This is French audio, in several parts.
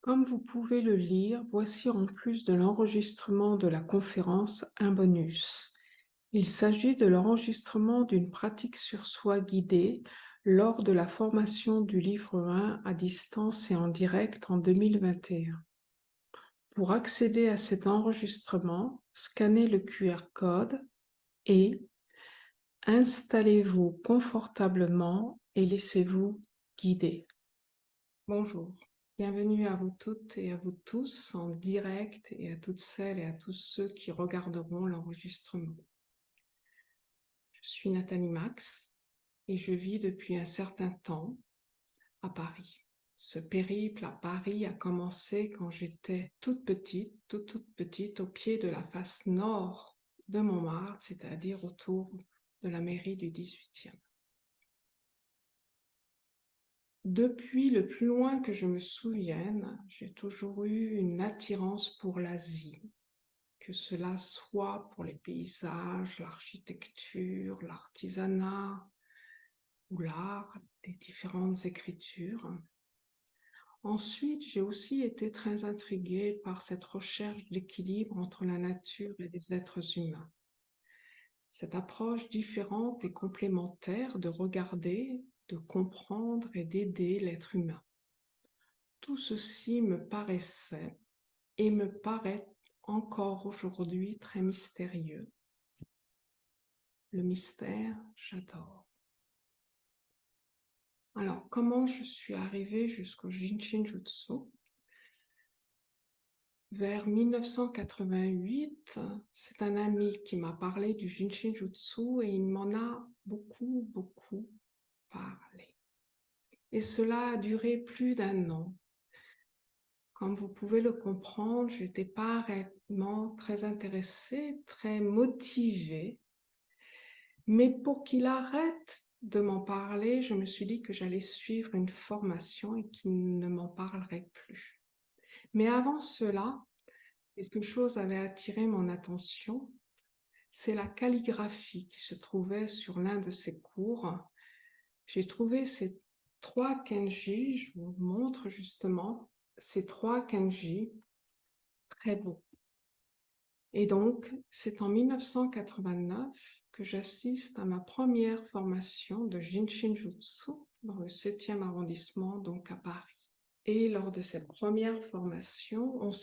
Comme vous pouvez le lire, voici en plus de l'enregistrement de la conférence un bonus. Il s'agit de l'enregistrement d'une pratique sur soi guidée lors de la formation du livre 1 à distance et en direct en 2021. Pour accéder à cet enregistrement, scannez le QR code et installez-vous confortablement et laissez-vous guider. Bonjour, bienvenue à vous toutes et à vous tous en direct et à toutes celles et à tous ceux qui regarderont l'enregistrement. Je suis Nathalie Max et je vis depuis un certain temps à Paris. Ce périple à Paris a commencé quand j'étais toute petite, au pied de la face nord de Montmartre, c'est-à-dire autour de la mairie du 18e. Depuis le plus loin que je me souvienne, j'ai toujours eu une attirance pour l'Asie, que cela soit pour les paysages, l'architecture, l'artisanat ou l'art, les différentes écritures. Ensuite, j'ai aussi été très intriguée par cette recherche d'équilibre entre la nature et les êtres humains. Cette approche différente et complémentaire de regarder, de comprendre et d'aider l'être humain. Tout ceci me paraissait et me paraît encore aujourd'hui très mystérieux. Le mystère, j'adore. Alors, comment je suis arrivée jusqu'au Jinshin Jutsu? Vers 1988, c'est un ami qui m'a parlé du Jinshin Jutsu et il m'en a beaucoup parlé. Et cela a duré plus d'un an. Comme vous pouvez le comprendre, je n'étais pas réellement très intéressée, très motivée. Mais pour qu'il arrête de m'en parler, je me suis dit que j'allais suivre une formation et qu'il ne m'en parlerait plus. Mais avant cela, quelque chose avait attiré mon attention, c'est la calligraphie qui se trouvait sur l'un de ses cours. J'ai trouvé ces 3 kanji, je vous montre justement ces 3 kanji très beaux. Et donc, c'est en 1989 que j'assiste à ma première formation de Jinshin Jutsu dans le 7e arrondissement, donc à Paris. Et lors de cette première formation, on a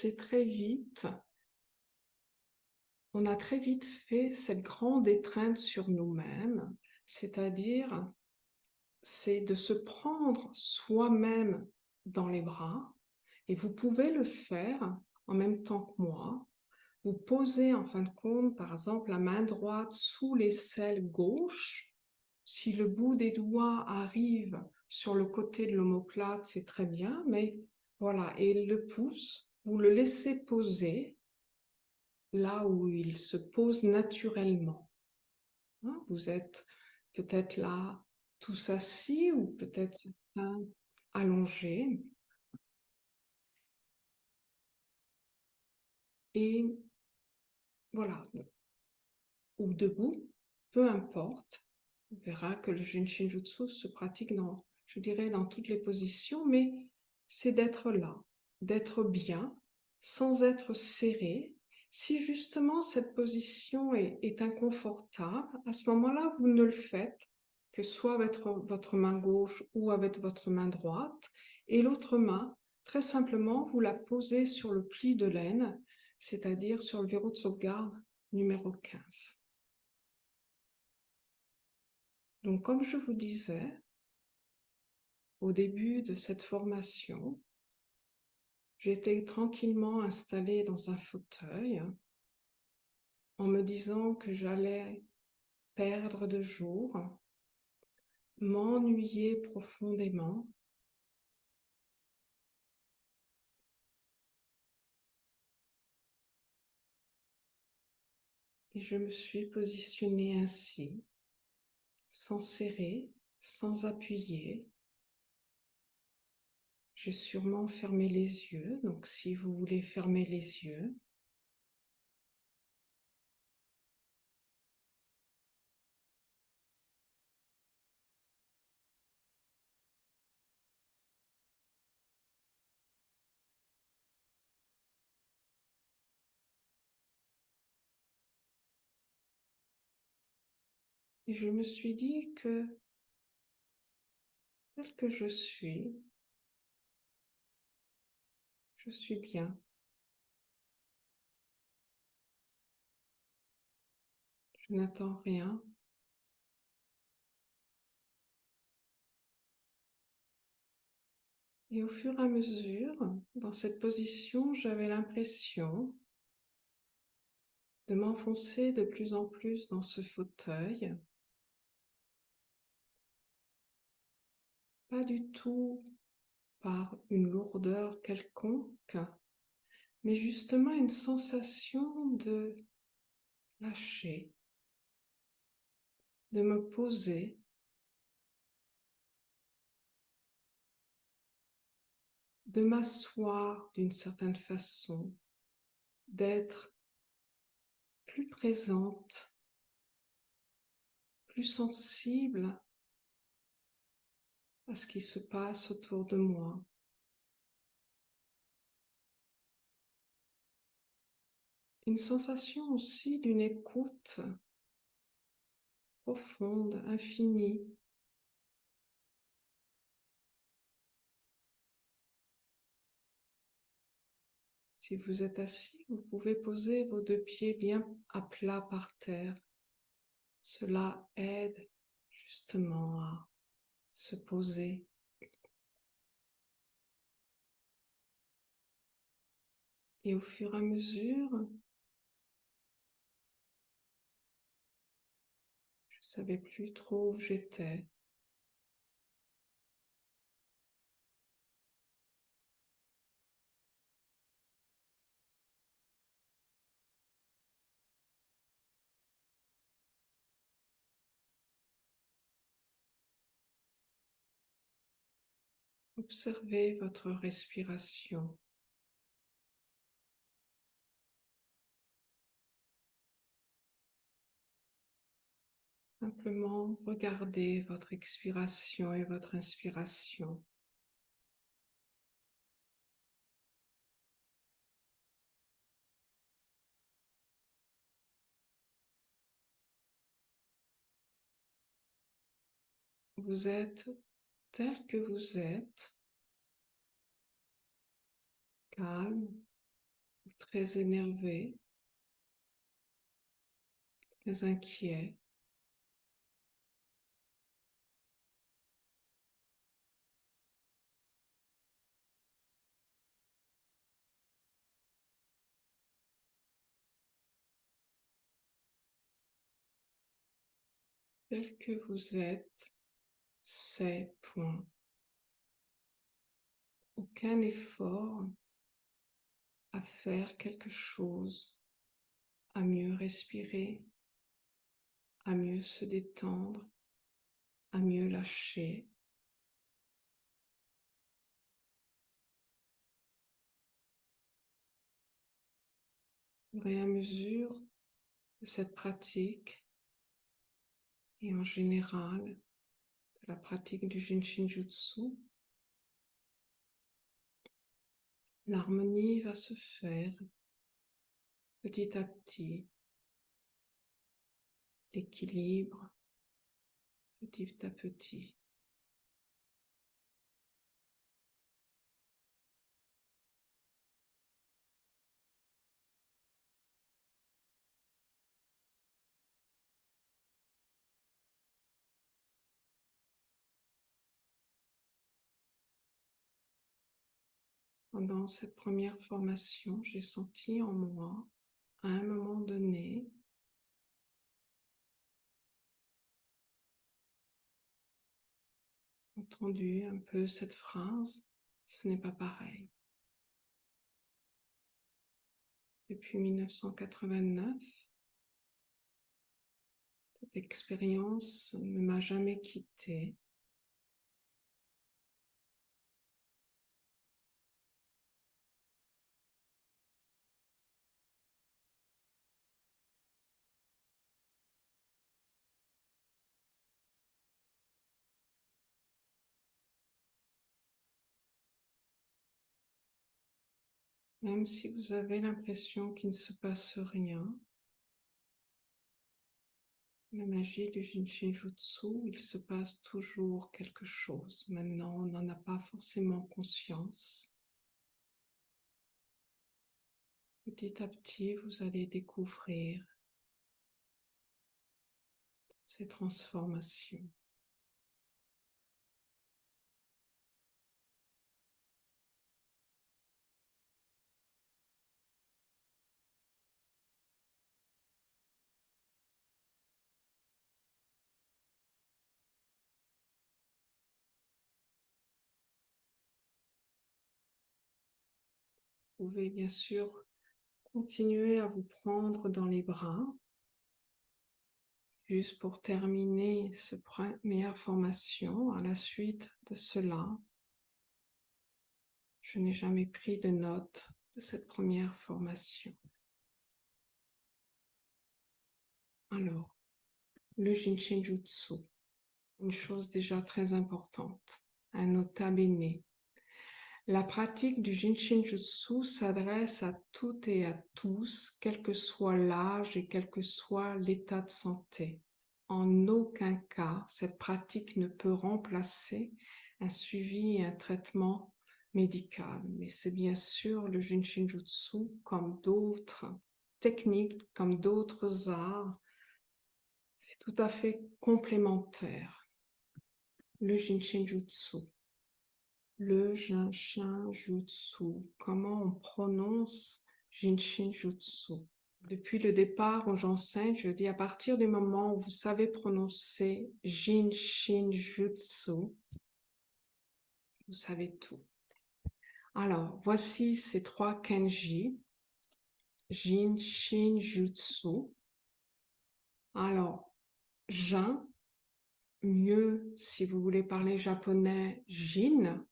très vite fait cette grande étreinte sur nous-mêmes, c'est-à-dire c'est de se prendre soi-même dans les bras, et vous pouvez le faire en même temps que moi. Vous posez en fin de compte, par exemple, la main droite sous l'aisselle gauche. Si le bout des doigts arrive sur le côté de l'omoplate, c'est très bien, mais voilà, et le pouce, vous le laissez poser là où il se pose naturellement. Vous êtes peut-être là tous assis ou peut-être certains allongés. Et voilà, ou debout, peu importe. On verra que le Jinshin Jutsu se pratique dans, je dirais, dans toutes les positions, mais c'est d'être là, d'être bien, sans être serré. Si justement cette position est inconfortable, à ce moment-là, vous ne le faites que soit avec votre main gauche ou avec votre main droite, et l'autre main, très simplement, vous la posez sur le pli de laine, c'est-à-dire sur le verrou de sauvegarde numéro 15. Donc, comme je vous disais, au début de cette formation, j'étais tranquillement installée dans un fauteuil en me disant que j'allais perdre de jour, m'ennuyer profondément. Et je me suis positionnée ainsi, sans serrer, sans appuyer. J'ai sûrement fermé les yeux, donc si vous voulez fermer les yeux, Et je me suis dit que, tel que je suis bien. Je n'attends rien. Et au fur et à mesure, dans cette position, j'avais l'impression de m'enfoncer de plus en plus dans ce fauteuil, pas du tout par une lourdeur quelconque, mais justement une sensation de lâcher, de me poser, de m'asseoir d'une certaine façon, d'être plus présente, plus sensible à ce qui se passe autour de moi. Une sensation aussi d'une écoute profonde, infinie. Si vous êtes assis, vous pouvez poser vos deux pieds bien à plat par terre. Cela aide justement à se poser. Et au fur et à mesure, je ne savais plus trop où j'étais. Observez votre respiration. Simplement regardez votre expiration et votre inspiration. Vous êtes tel que vous êtes, calme, très énervé, très inquiet. Tel que vous êtes, c'est point. Aucun effort à faire quelque chose, à mieux respirer, à mieux se détendre, à mieux lâcher. Au fur et à mesure de cette pratique, et en général de la pratique du Jinshin Jutsu, l'harmonie va se faire petit à petit, l'équilibre petit à petit. Pendant cette première formation, j'ai senti en moi, à un moment donné, entendu un peu cette phrase, ce n'est pas pareil. Depuis 1989, cette expérience ne m'a jamais quittée. Même si vous avez l'impression qu'il ne se passe rien, La magie du Jinshin Jutsu, il se passe toujours quelque chose. Maintenant, on n'en a pas forcément conscience. Petit à petit, vous allez découvrir ces transformations. Vous pouvez bien sûr continuer à vous prendre dans les bras. Juste pour terminer cette première formation, à la suite de cela, je n'ai jamais pris de notes de cette première formation. Alors, le Jinshin Jutsu, une chose déjà très importante, un nota bene. La pratique du Jinshin Jutsu s'adresse à toutes et à tous, quel que soit l'âge et quel que soit l'état de santé. En aucun cas, cette pratique ne peut remplacer un suivi et un traitement médical. Mais c'est bien sûr le Jinshin Jutsu, comme d'autres techniques, comme d'autres arts, c'est tout à fait complémentaire. Le Jinshin Jutsu. Le Jinshin Jutsu. Comment on prononce Jinshin Jutsu? Depuis le départ où j'enseigne, je dis à partir du moment où vous savez prononcer Jinshin Jutsu, vous savez tout. Alors, voici ces 3 kanji. Jinshin Jutsu. Alors, Jin, mieux si vous voulez parler japonais, Jin.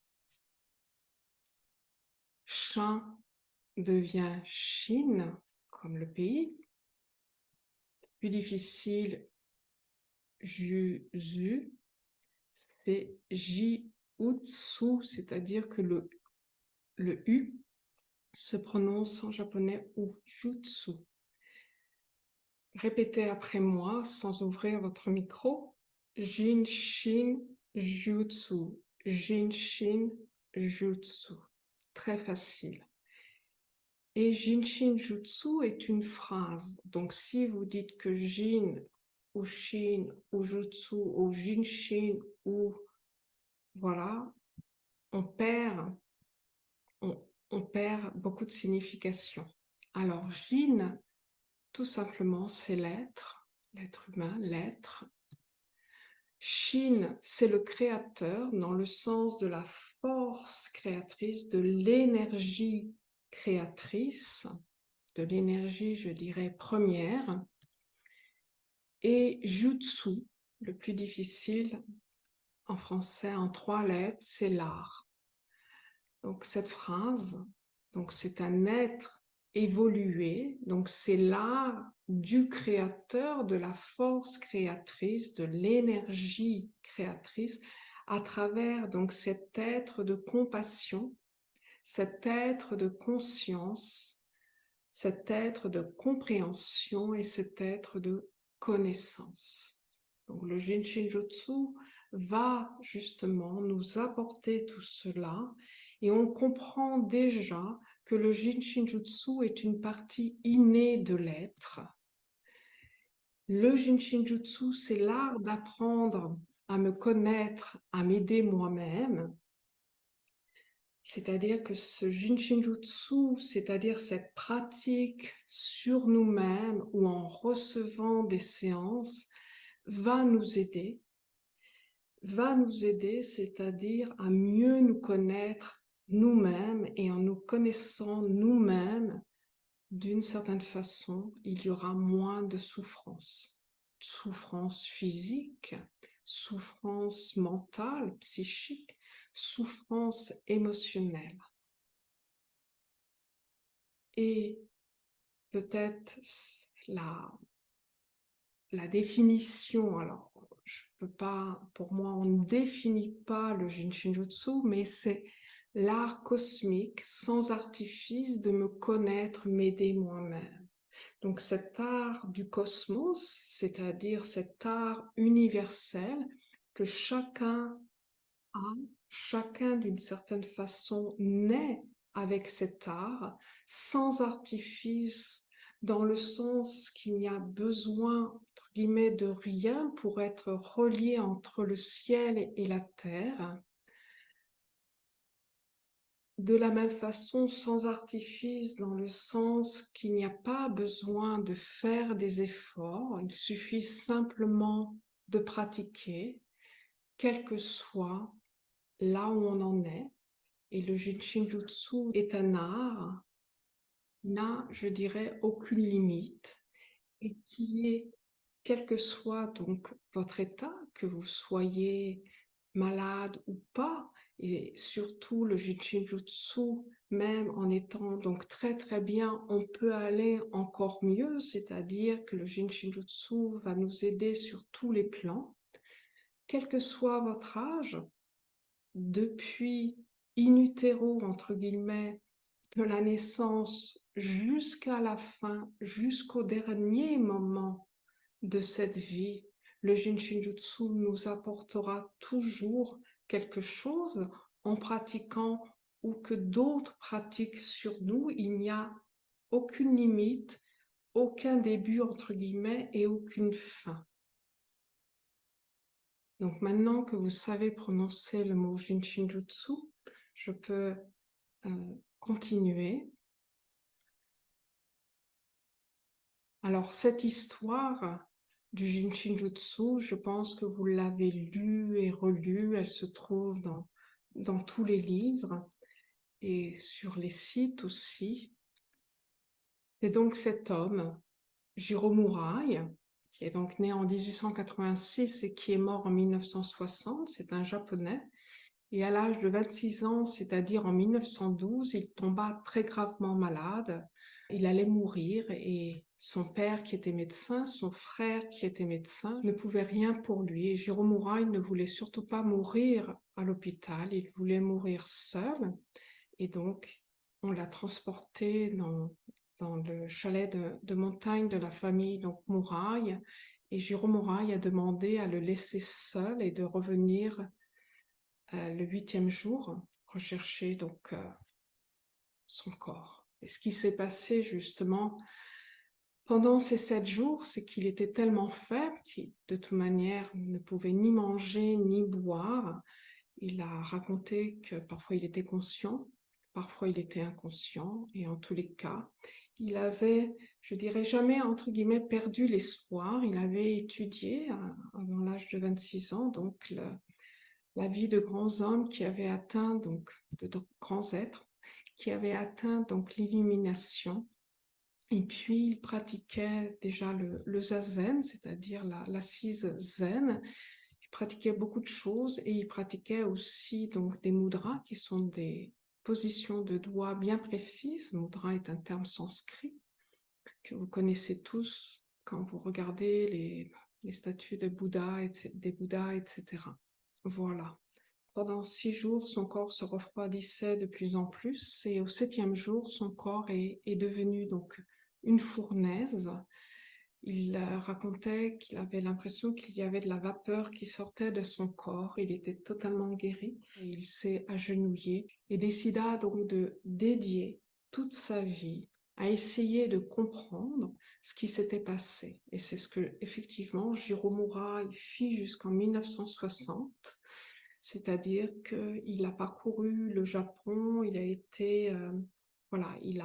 Shin devient Shin, comme le pays. Plus difficile, Juzu, c'est Ji-utsu, c'est-à-dire que le U se prononce en japonais ou jutsu. Répétez après moi sans ouvrir votre micro. Jinshin Jutsu. Jinshin Jutsu. Très facile. Et Jinshin Jutsu est une phrase. Donc, si vous dites que Jin ou Shin ou Jutsu ou Jinshin ou voilà, on perd, on perd beaucoup de signification. Alors, Jin, tout simplement, c'est l'être humain, l'être. Shin, c'est le créateur dans le sens de la force créatrice, de l'énergie créatrice, de l'énergie, je dirais, première. Et Jutsu, le plus difficile en français, en 3 lettres, c'est l'art. Donc cette phrase, donc c'est un être évolué, donc c'est l'art du créateur, de la force créatrice, de l'énergie créatrice, à travers donc cet être de compassion, cet être de conscience, cet être de compréhension et cet être de connaissance. Donc le Jinshin Jutsu va justement nous apporter tout cela et on comprend déjà que le Jinshin Jutsu est une partie innée de l'être. Le Jinshin Jutsu, c'est l'art d'apprendre à me connaître, à m'aider moi-même. C'est-à-dire que ce Jinshin Jutsu, c'est-à-dire cette pratique sur nous-mêmes ou en recevant des séances, va nous aider, c'est-à-dire à mieux nous connaître nous-mêmes et en nous connaissant nous-mêmes, d'une certaine façon, il y aura moins de souffrance. Souffrance physique, souffrance mentale, psychique, souffrance émotionnelle. Et peut-être la définition, alors je peux pas, pour moi on ne définit pas le Jinshin Jutsu, mais c'est l'art cosmique sans artifice de me connaître, m'aider moi-même. Donc cet art du cosmos, c'est-à-dire cet art universel que chacun a, chacun d'une certaine façon naît avec cet art, sans artifice, dans le sens qu'il n'y a besoin, entre guillemets, de rien pour être relié entre le ciel et la terre. De la même façon, sans artifice, dans le sens qu'il n'y a pas besoin de faire des efforts, il suffit simplement de pratiquer, quel que soit là où on en est. Et le Shinjutsu est un art qui n'a, je dirais, aucune limite et qui est, quel que soit donc votre état, que vous soyez malade ou pas, et surtout le Shinjutsu, même en étant donc très très bien, on peut aller encore mieux, c'est-à-dire que le Shinjutsu va nous aider sur tous les plans, quel que soit votre âge, depuis in utero, entre guillemets, de la naissance jusqu'à la fin, jusqu'au dernier moment de cette vie, le Shinjutsu nous apportera toujours quelque chose en pratiquant ou que d'autres pratiquent sur nous. Il n'y a aucune limite, aucun début entre guillemets et aucune fin. Donc maintenant que vous savez prononcer le mot Shinjutsu, je peux continuer. Alors, cette histoire du Shinjutsu, je pense que vous l'avez lue et relue, elle se trouve dans tous les livres et sur les sites aussi. C'est donc cet homme, Jiro Murai, qui est donc né en 1886 et qui est mort en 1960, c'est un Japonais. Et à l'âge de 26 ans, c'est-à-dire en 1912, il tomba très gravement malade. Il allait mourir et son père qui était médecin, son frère qui était médecin, ne pouvaient rien pour lui. Et Jiro Murai ne voulait surtout pas mourir à l'hôpital, il voulait mourir seul. Et donc, on l'a transporté dans le chalet de montagne de la famille donc Murai. Et Jiro Murai a demandé à le laisser seul et de revenir le 8e jour, rechercher donc son corps. Et ce qui s'est passé justement pendant ces 7 jours, c'est qu'il était tellement faible qu'il de toute manière ne pouvait ni manger ni boire. Il a raconté que parfois il était conscient, parfois il était inconscient, et en tous les cas, il avait, je dirais jamais entre guillemets, perdu l'espoir. Il avait étudié avant l'âge de 26 ans, donc la vie de grands hommes qui avaient atteint, donc de grands êtres, qui avaient atteint donc l'illumination. Et puis, il pratiquait déjà le zazen, c'est-à-dire l'assise zen. Il pratiquait beaucoup de choses et il pratiquait aussi donc des mudras qui sont des positions de doigts bien précises. Mudra est un terme sanskrit que vous connaissez tous quand vous regardez les statues de Bouddha, des Bouddhas, etc. Voilà. Pendant 6 jours, son corps se refroidissait de plus en plus et au 7e jour, son corps est devenu donc une fournaise. Il racontait qu'il avait l'impression qu'il y avait de la vapeur qui sortait de son corps. Il était totalement guéri et il s'est agenouillé et décida donc de dédier toute sa vie à essayer de comprendre ce qui s'était passé. Et c'est ce que effectivement Jiro Murai fit jusqu'en 1960. C'est-à-dire qu'il a parcouru le Japon, il a été, voilà, il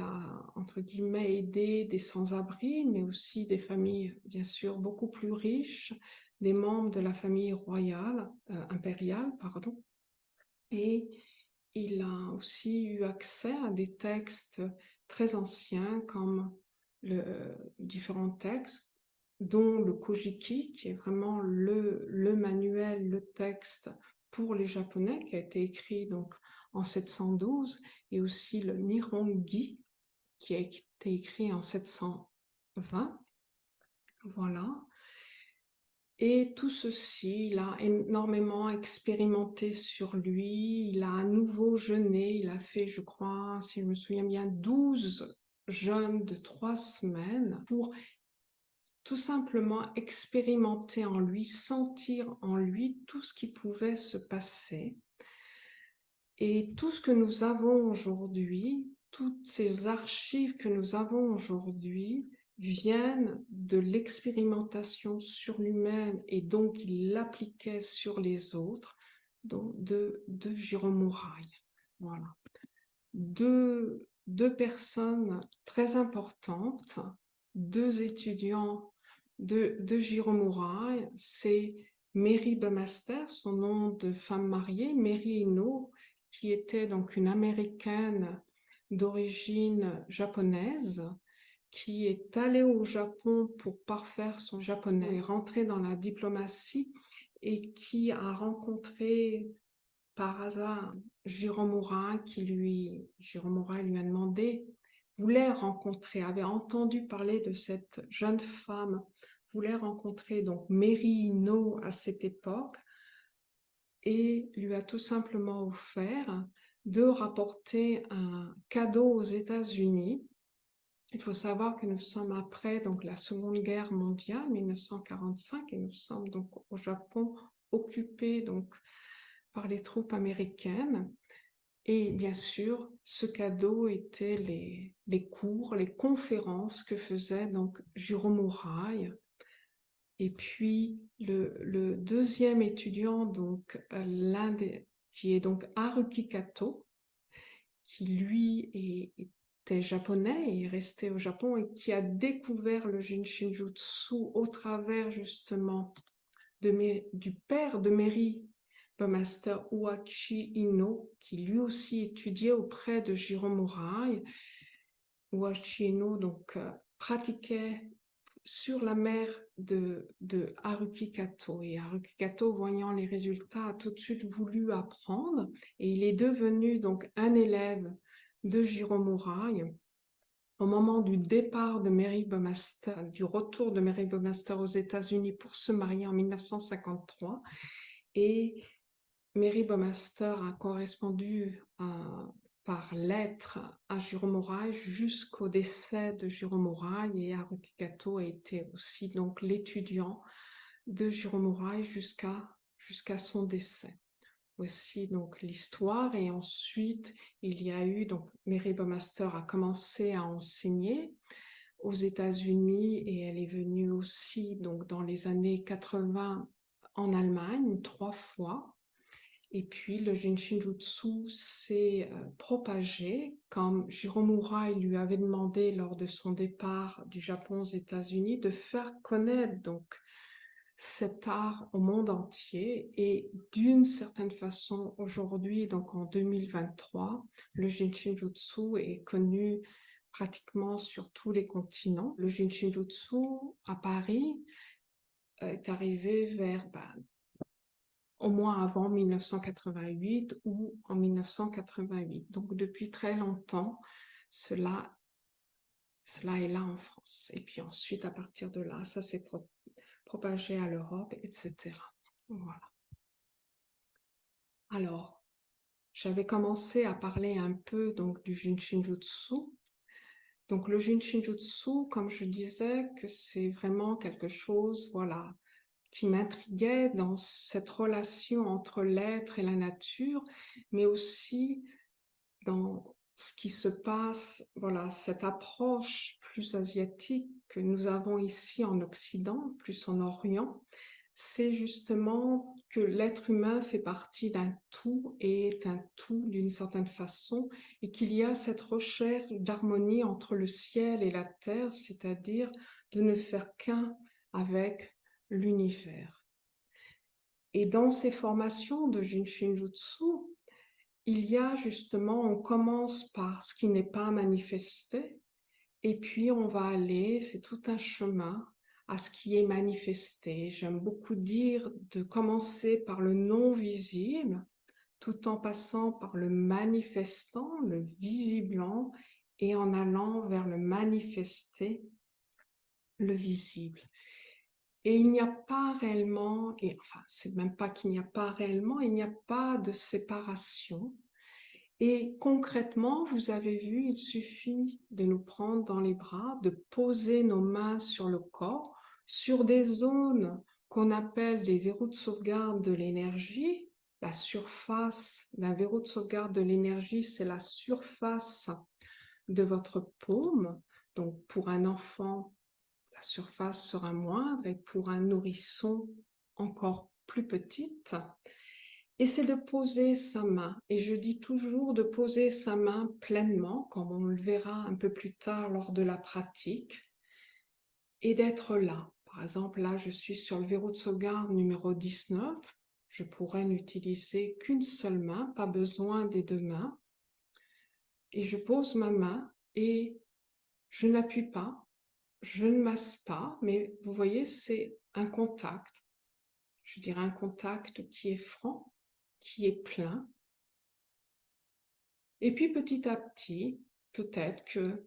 a, entre guillemets, aidé des sans-abri, mais aussi des familles, bien sûr, beaucoup plus riches, des membres de la famille royale, impériale, pardon. Et il a aussi eu accès à des textes très anciens, comme différents textes, dont le Kojiki, qui est vraiment le manuel, le texte pour les Japonais, qui a été écrit donc en 712, et aussi le Nihongi, qui a été écrit en 720. Voilà. Et tout ceci, il a énormément expérimenté sur lui, il a à nouveau jeûné, il a fait, je crois, si je me souviens bien, 12 jeûne de 3 semaines pour tout simplement expérimenter en lui, sentir en lui tout ce qui pouvait se passer. Et tout ce que nous avons aujourd'hui, toutes ces archives que nous avons aujourd'hui viennent de l'expérimentation sur lui-même et donc il l'appliquait sur les autres donc de Jérôme Mouraille. Voilà. Deux personnes très importantes, deux étudiants de Jérôme Mouraille, c'est Mary Bumaster, son nom de femme mariée, Mary Eno, qui était donc une Américaine d'origine japonaise, qui est allée au Japon pour parfaire son japonais, est rentrée dans la diplomatie et qui a rencontré par hasard Jérôme Mouraille Jérôme Mouraille lui a demandé, voulait rencontrer, avait entendu parler de cette jeune femme, voulait rencontrer donc Mary No à cette époque et lui a tout simplement offert de rapporter un cadeau aux États-Unis. Il faut savoir que nous sommes après donc la Seconde Guerre mondiale, 1945, et nous sommes donc au Japon occupé donc par les troupes américaines. Et bien sûr, ce cadeau était les cours, les conférences que faisait donc Jérôme Mouraille. Et puis le deuxième étudiant, donc qui est donc Haruki Kato, qui lui était japonais et est resté au Japon et qui a découvert le Jinshin Jutsu au travers justement du père de Mary Bumaster, Uachi Ino, qui lui aussi étudiait auprès de Jérôme Mouraille. Uachi Ino donc pratiquait sur la mère de Haruki Kato. Et Haruki Kato, voyant les résultats, a tout de suite voulu apprendre et il est devenu donc un élève de Jérôme Mouraille. Au moment du départ de Mary Bumaster, du retour de Mary Bumaster aux États-Unis pour se marier en 1953, et Mary Bumaster a correspondu par lettre à Jérôme Mouraille jusqu'au décès de Jérôme Mouraille, et Haruki Kato a été aussi donc l'étudiant de Jérôme Mouraille jusqu'à son décès. Voici donc l'histoire. Et ensuite il y a eu donc Mary Bumaster a commencé à enseigner aux États-Unis et elle est venue aussi donc dans les années 80 en Allemagne 3 fois. Et puis le Jinshin Jutsu s'est propagé, comme Jérôme Mouraille lui avait demandé lors de son départ du Japon aux États-Unis de faire connaître donc cet art au monde entier. Et d'une certaine façon, aujourd'hui, donc en 2023, le Jinshin Jutsu est connu pratiquement sur tous les continents. Le Jinshin Jutsu à Paris est arrivé vers au moins avant 1988 ou en 1988. Donc depuis très longtemps, cela est là en France. Et puis ensuite, à partir de là, ça s'est propagé à l'Europe, etc. Voilà. Alors, j'avais commencé à parler un peu donc du Jinshin Jutsu. Donc le Jinshin Jutsu, comme je disais, que c'est vraiment quelque chose, voilà, qui m'intriguait dans cette relation entre l'être et la nature, mais aussi dans ce qui se passe, voilà, cette approche plus asiatique que nous avons ici en Occident, plus en Orient, c'est justement que l'être humain fait partie d'un tout et est un tout d'une certaine façon, et qu'il y a cette recherche d'harmonie entre le ciel et la terre, c'est-à-dire de ne faire qu'un avec l'univers. Et dans ces formations de Jinshin Jutsu, il y a justement, on commence par ce qui n'est pas manifesté, et puis on va aller, c'est tout un chemin, à ce qui est manifesté. J'aime beaucoup dire de commencer par le non visible, tout en passant par le manifestant, le visiblant, et en allant vers le manifesté, le visible. Et il n'y a pas réellement, et enfin, c'est même pas qu'il n'y a pas réellement, il n'y a pas de séparation. Et concrètement, vous avez vu, il suffit de nous prendre dans les bras, de poser nos mains sur le corps, sur des zones qu'on appelle des verrous de sauvegarde de l'énergie. La surface d'un verrou de sauvegarde de l'énergie, c'est la surface de votre paume. Donc pour un enfant, la surface sera moindre et pour un nourrisson, encore plus petite. Et c'est de poser sa main. Et je dis toujours de poser sa main pleinement, comme on le verra un peu plus tard lors de la pratique, et d'être là. Par exemple, là, je suis sur le verrou de sauvegarde numéro 19. Je pourrais n'utiliser qu'une seule main, pas besoin des deux mains. Et je pose ma main et je n'appuie pas, je ne masse pas, mais vous voyez, c'est un contact. Je dirais un contact qui est franc, qui est plein. Et puis petit à petit, peut-être que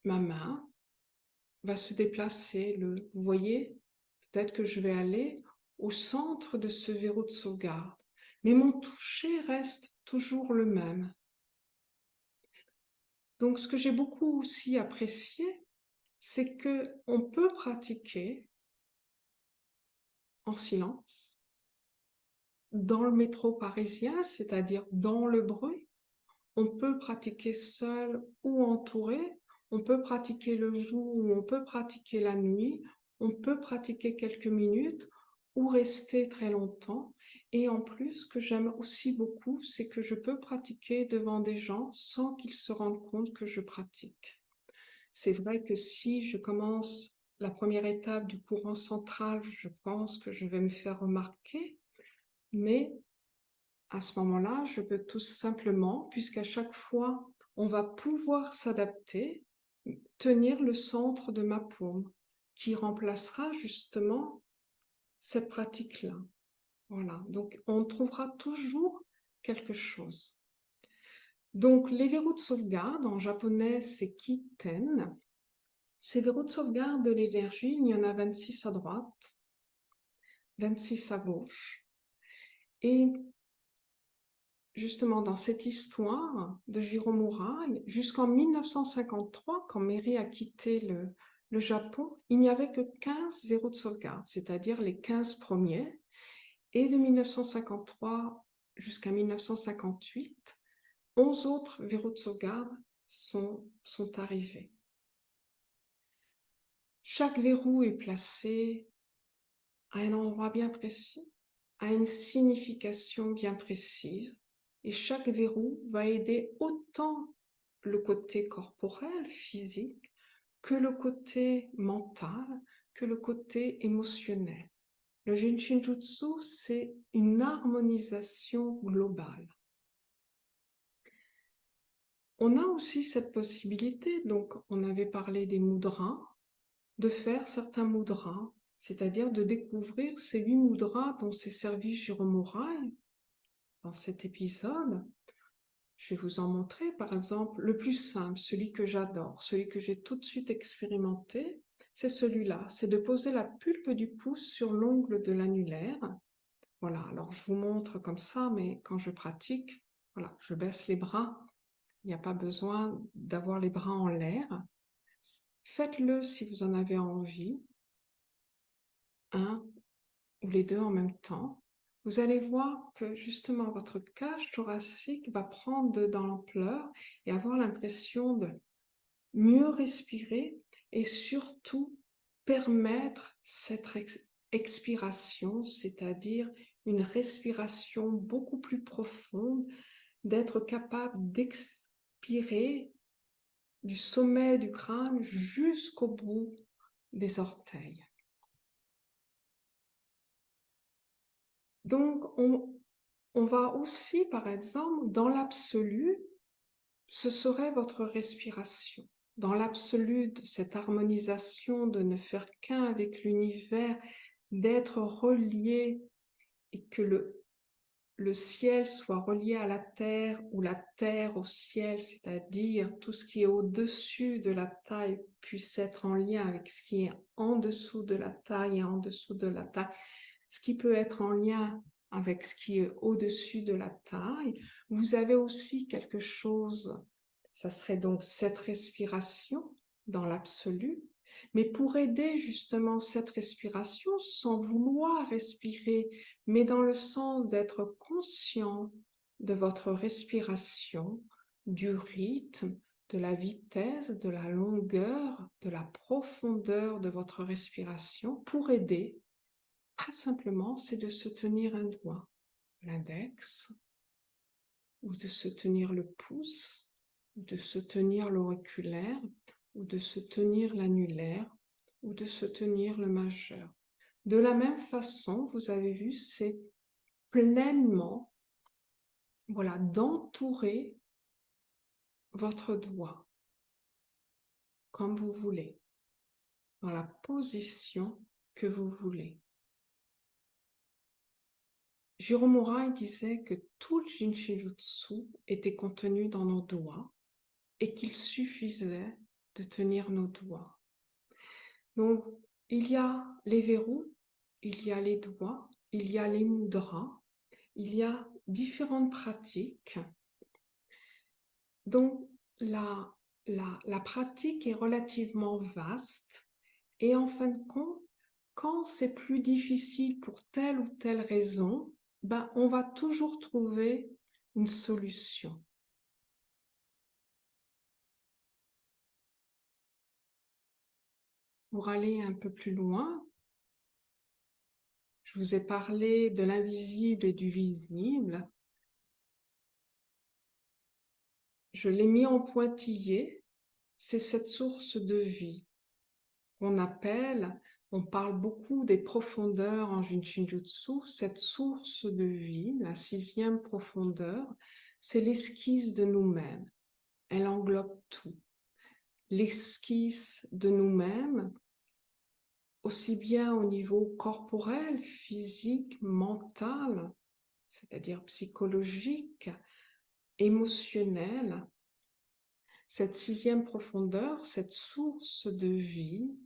ma main va se déplacer. Vous voyez, peut-être que je vais aller au centre de ce verrou de sauvegarde. Mais mon toucher reste toujours le même. Donc ce que j'ai beaucoup aussi apprécié, c'est qu'on peut pratiquer en silence dans le métro parisien, c'est-à-dire dans le bruit. On peut pratiquer seul ou entouré, on peut pratiquer le jour ou on peut pratiquer la nuit, on peut pratiquer quelques minutes ou rester très longtemps. Et en plus, ce que j'aime aussi beaucoup, c'est que je peux pratiquer devant des gens sans qu'ils se rendent compte que je pratique. C'est vrai que si je commence la première étape du courant central, je pense que je vais me faire remarquer, mais à ce moment-là, je peux tout simplement, puisqu'à chaque fois, on va pouvoir s'adapter, tenir le centre de ma paume, qui remplacera justement cette pratique-là. Voilà, donc on trouvera toujours quelque chose. Donc les verrous de sauvegarde, en japonais, c'est kiten. Ces verrous de sauvegarde de l'énergie, il y en a 26 à droite, 26 à gauche. Et justement, dans cette histoire de Jiro Murai, jusqu'en 1953, quand Mary a quitté le Japon, il n'y avait que 15 verrous de sauvegarde, c'est-à-dire les 15 premiers. Et de 1953 jusqu'à 1958, 11 autres verrous de sauvegarde sont arrivés. Chaque verrou est placé à un endroit bien précis, a une signification bien précise, et chaque verrou va aider autant le côté corporel, physique, que le côté mental, que le côté émotionnel. Le Jinshin Jutsu, c'est une harmonisation globale. On a aussi cette possibilité, donc on avait parlé des mudras, de faire certains mudras, c'est-à-dire de découvrir ces 8 mudras dont s'est servi Jiro Murai dans cet épisode. Je vais vous en montrer, par exemple, le plus simple, celui que j'adore, celui que j'ai tout de suite expérimenté, c'est celui-là, c'est de poser la pulpe du pouce sur l'ongle de l'annulaire. Voilà, alors je vous montre comme ça, mais quand je pratique, voilà, je baisse les bras, il n'y a pas besoin d'avoir les bras en l'air. Faites-le si vous en avez envie, un ou les deux en même temps. Vous allez voir que justement votre cage thoracique va prendre dans l'ampleur et avoir l'impression de mieux respirer et surtout permettre cette expiration, c'est-à-dire une respiration beaucoup plus profonde, d'être capable d'expirer du sommet du crâne jusqu'au bout des orteils. Donc, on va aussi, par exemple, dans l'absolu, ce serait votre respiration. Dans l'absolu de cette harmonisation, de ne faire qu'un avec l'univers, d'être relié et que le ciel soit relié à la terre ou la terre au ciel, c'est-à-dire tout ce qui est au-dessus de la taille puisse être en lien avec ce qui est en dessous de la taille et en dessous de la taille, ce qui peut être en lien avec ce qui est au-dessus de la taille. Vous avez aussi quelque chose, ça serait donc cette respiration dans l'absolu, mais pour aider justement cette respiration sans vouloir respirer, mais dans le sens d'être conscient de votre respiration, du rythme, de la vitesse, de la longueur, de la profondeur de votre respiration, pour aider, très simplement, c'est de se tenir un doigt, l'index, ou de se tenir le pouce, ou de se tenir l'auriculaire, ou de se tenir l'annulaire, ou de se tenir le majeur. De la même façon, vous avez vu, c'est pleinement, voilà, d'entourer votre doigt, comme vous voulez, dans la position que vous voulez. Jiro Murai disait que tout le Jinshinjutsu était contenu dans nos doigts et qu'il suffisait de tenir nos doigts. Donc, il y a les verrous, il y a les doigts, il y a les mudras, il y a différentes pratiques. Donc, la pratique est relativement vaste et en fin de compte, quand c'est plus difficile pour telle ou telle raison, ben, on va toujours trouver une solution. Pour aller un peu plus loin, je vous ai parlé de l'invisible et du visible. Je l'ai mis en pointillé, c'est cette source de vie qu'on appelle, on parle beaucoup des profondeurs en Jinshinjutsu, cette source de vie, la 6e profondeur, c'est l'esquisse de nous-mêmes. Elle englobe tout. L'esquisse de nous-mêmes, aussi bien au niveau corporel, physique, mental, c'est-à-dire psychologique, émotionnel. Cette 6e profondeur, cette source de vie,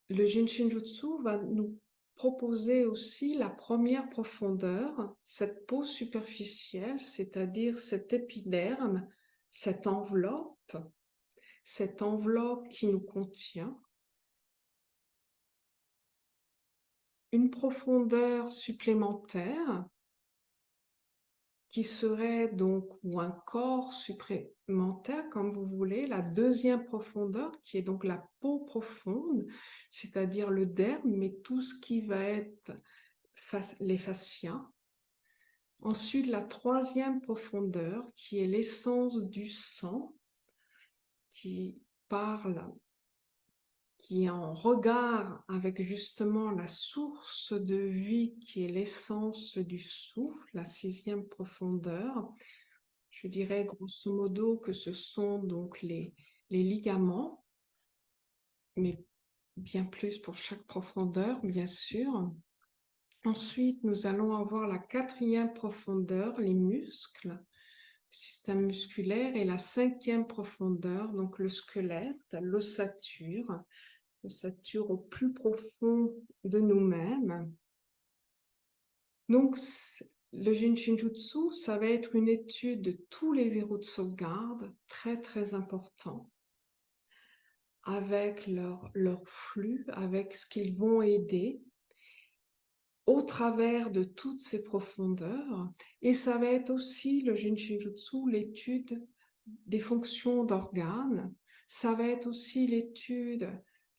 le Jinshinjutsu va nous proposer aussi la première profondeur, cette peau superficielle, c'est-à-dire cet épiderme, cette enveloppe qui nous contient. Une profondeur supplémentaire qui serait donc, ou un corps supplémentaire, comme vous voulez, la 2e profondeur, qui est donc la peau profonde, c'est-à-dire le derme, mais tout ce qui va être les fascias. Ensuite, la 3e profondeur, qui est l'essence du sang, qui est en regard avec justement la source de vie qui est l'essence du souffle, la 6e profondeur. Je dirais grosso modo que ce sont donc les ligaments, mais bien plus pour chaque profondeur, bien sûr. Ensuite, nous allons avoir la 4e profondeur, les muscles, le système musculaire, et la 5e profondeur, donc le squelette, l'ossature au plus profond de nous-mêmes. Donc, le Jinshinjutsu, ça va être une étude de tous les verrous de sauvegarde, très très importants, avec leur flux, avec ce qu'ils vont aider au travers de toutes ces profondeurs. Et ça va être aussi, le Jinshinjutsu, l'étude des fonctions d'organes. Ça va être aussi l'étude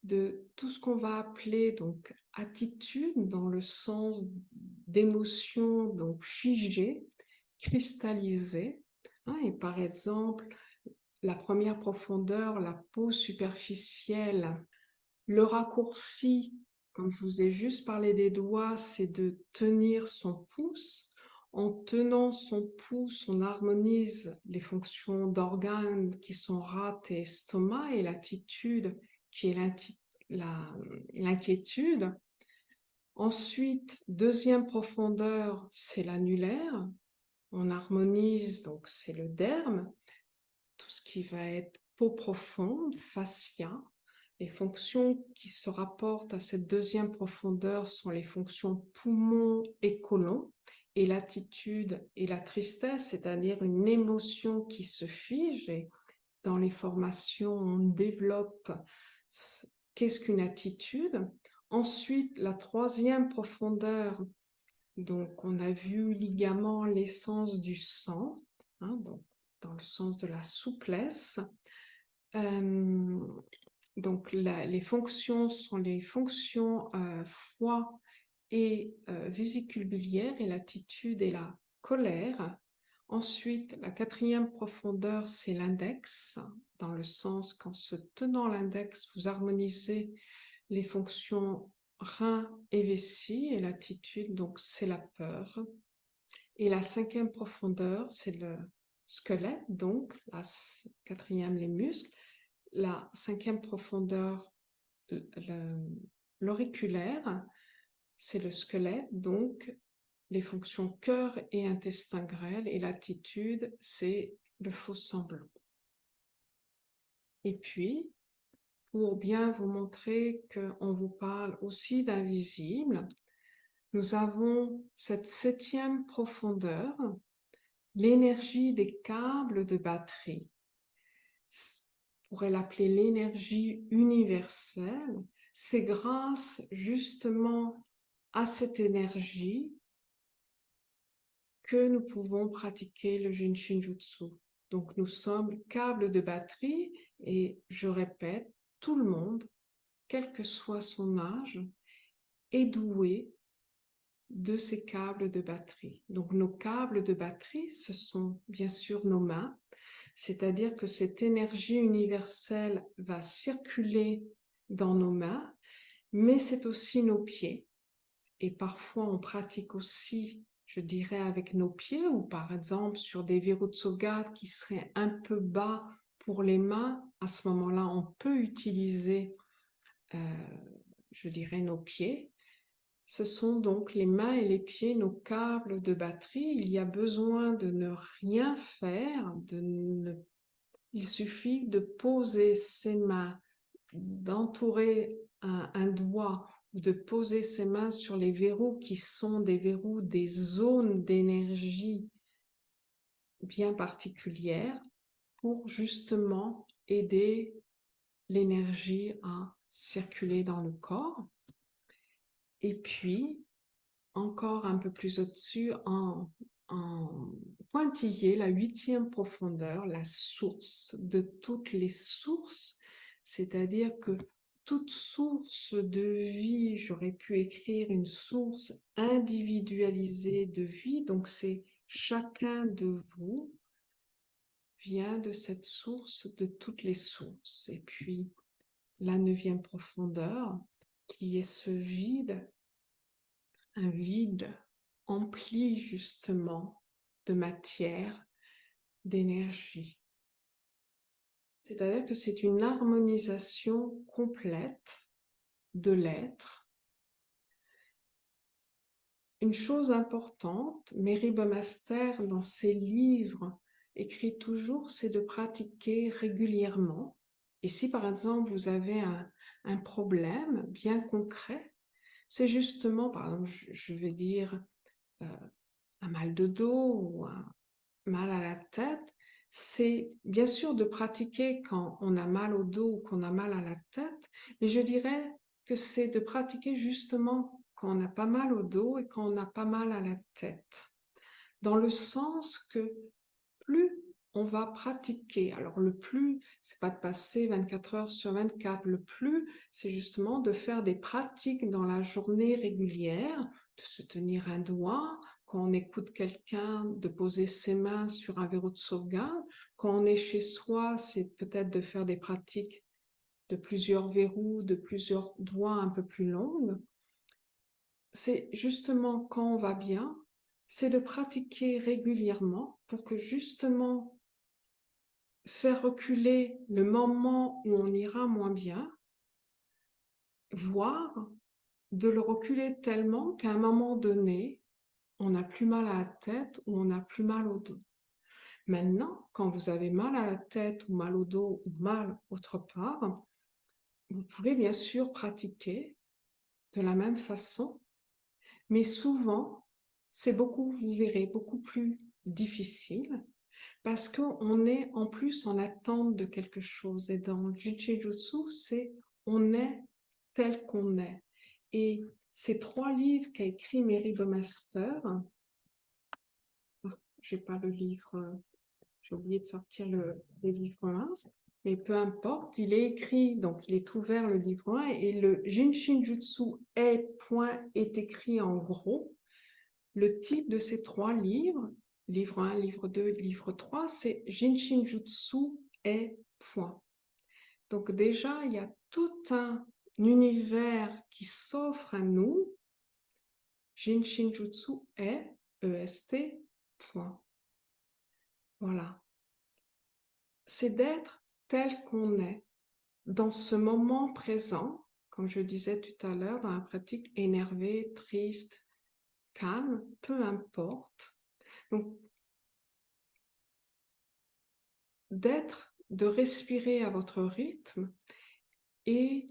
de tout ce qu'on va appeler donc attitude, dans le sens d'émotions donc figées, cristallisées. Et par exemple, la première profondeur, la peau superficielle, le raccourci, comme je vous ai juste parlé des doigts, c'est de tenir son pouce. En tenant son pouce, on harmonise les fonctions d'organes qui sont rate et estomac, et l'attitude qui est l'inquiétude. Ensuite, 2e profondeur, c'est l'annulaire. On harmonise, donc c'est le derme, tout ce qui va être peau profonde, fascia. Les fonctions qui se rapportent à cette deuxième profondeur sont les fonctions poumon et côlon, et l'attitude et la tristesse, c'est-à-dire une émotion qui se fige. Et dans les formations, on développe qu'est-ce qu'une attitude. Ensuite, la troisième profondeur, donc on a vu ligaments, l'essence du sang, hein, donc dans le sens de la souplesse. Donc les fonctions sont les fonctions foie et vésicule biliaire, et l'attitude et la colère. Ensuite, la quatrième profondeur, c'est l'index, dans le sens qu'en se tenant l'index, vous harmonisez les fonctions rein et vessie, et l'attitude, donc c'est la peur. Et la cinquième profondeur, c'est le squelette, donc la quatrième, les muscles. La cinquième profondeur, l'auriculaire, c'est le squelette, donc les fonctions cœur et intestin grêle, et l'attitude, c'est le faux semblant. Et puis, pour bien vous montrer qu'on vous parle aussi d'invisible, nous avons cette septième profondeur, l'énergie des câbles de batterie. On pourrait l'appeler l'énergie universelle. C'est grâce justement à cette énergie que nous pouvons pratiquer le Jinshin Jutsu. Donc nous sommes câbles de batterie, et je répète, tout le monde, quel que soit son âge, est doué de ces câbles de batterie. Donc nos câbles de batterie, ce sont bien sûr nos mains, c'est-à-dire que cette énergie universelle va circuler dans nos mains, mais c'est aussi nos pieds. Et parfois, on pratique aussi, je dirais, avec nos pieds, ou par exemple sur des verrous de sauvegarde qui seraient un peu bas pour les mains. À ce moment-là, on peut utiliser, je dirais, nos pieds. Ce sont donc les mains et les pieds, nos câbles de batterie. Il y a besoin de ne rien faire, il suffit de poser ses mains, d'entourer un doigt, ou de poser ses mains sur les verrous qui sont des verrous des zones d'énergie bien particulières, pour justement aider l'énergie à circuler dans le corps. Et puis, encore un peu plus au-dessus, en pointillé, la huitième profondeur, la source de toutes les sources, c'est-à-dire que toute source de vie, j'aurais pu écrire une source individualisée de vie, donc c'est chacun de vous vient de cette source de toutes les sources. Et puis la neuvième profondeur, qui est ce vide, un vide empli justement de matière, d'énergie. C'est-à-dire que c'est une harmonisation complète de l'être. Une chose importante, Mary Burmester, dans ses livres, écrit toujours, c'est de pratiquer régulièrement. Et si par exemple vous avez un problème bien concret, c'est justement, par exemple, je vais dire un mal de dos ou un mal à la tête, c'est bien sûr de pratiquer quand on a mal au dos ou qu'on a mal à la tête, mais je dirais que c'est de pratiquer justement quand on n'a pas mal au dos et quand on n'a pas mal à la tête. Dans le sens que plus on va pratiquer, alors le plus, c'est pas de passer 24 heures sur 24, le plus, c'est justement de faire des pratiques dans la journée régulière, de se tenir un doigt, quand on écoute quelqu'un, de poser ses mains sur un verrou de sauvegarde. Quand on est chez soi, c'est peut-être de faire des pratiques de plusieurs verrous, de plusieurs doigts un peu plus longues. C'est justement quand on va bien, c'est de pratiquer régulièrement pour que justement faire reculer le moment où on ira moins bien, voire de le reculer tellement qu'à un moment donné, on n'a plus mal à la tête ou on n'a plus mal au dos. Maintenant, quand vous avez mal à la tête ou mal au dos ou mal autre part, Vous pouvez bien sûr pratiquer de la même façon, mais souvent, c'est beaucoup, vous verrez, beaucoup plus difficile parce qu'on est en plus en attente de quelque chose. Et dans le Jinchijutsu, c'est on est tel qu'on est. Et ces 3 livres qu'a écrit Mary Burmester, j'ai pas le livre, j'ai oublié de sortir le livre 1, mais peu importe, il est écrit, donc il est ouvert le livre 1 et le Jinshinjutsu est écrit en gros. Le titre de ces 3 livres, livre 1, livre 2, livre 3, c'est Jinshinjutsu est point. Donc déjà, il y a tout un univers qui s'offre à nous. Jinshinjutsu est, EST, point. Voilà. C'est d'être tel qu'on est, dans ce moment présent, comme je disais tout à l'heure, dans la pratique énervé, triste, calme, peu importe. Donc, de respirer à votre rythme. Et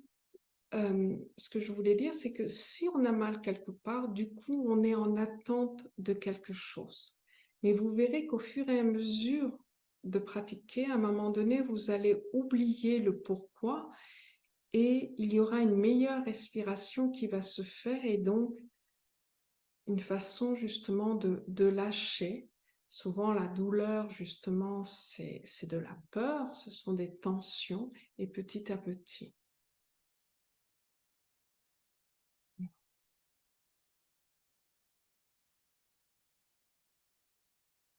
ce que je voulais dire, c'est que si on a mal quelque part, du coup, on est en attente de quelque chose. Mais vous verrez qu'au fur et à mesure de pratiquer, à un moment donné, vous allez oublier le pourquoi et il y aura une meilleure respiration qui va se faire et donc une façon justement de lâcher. Souvent, la douleur, justement, c'est de la peur, ce sont des tensions et petit à petit.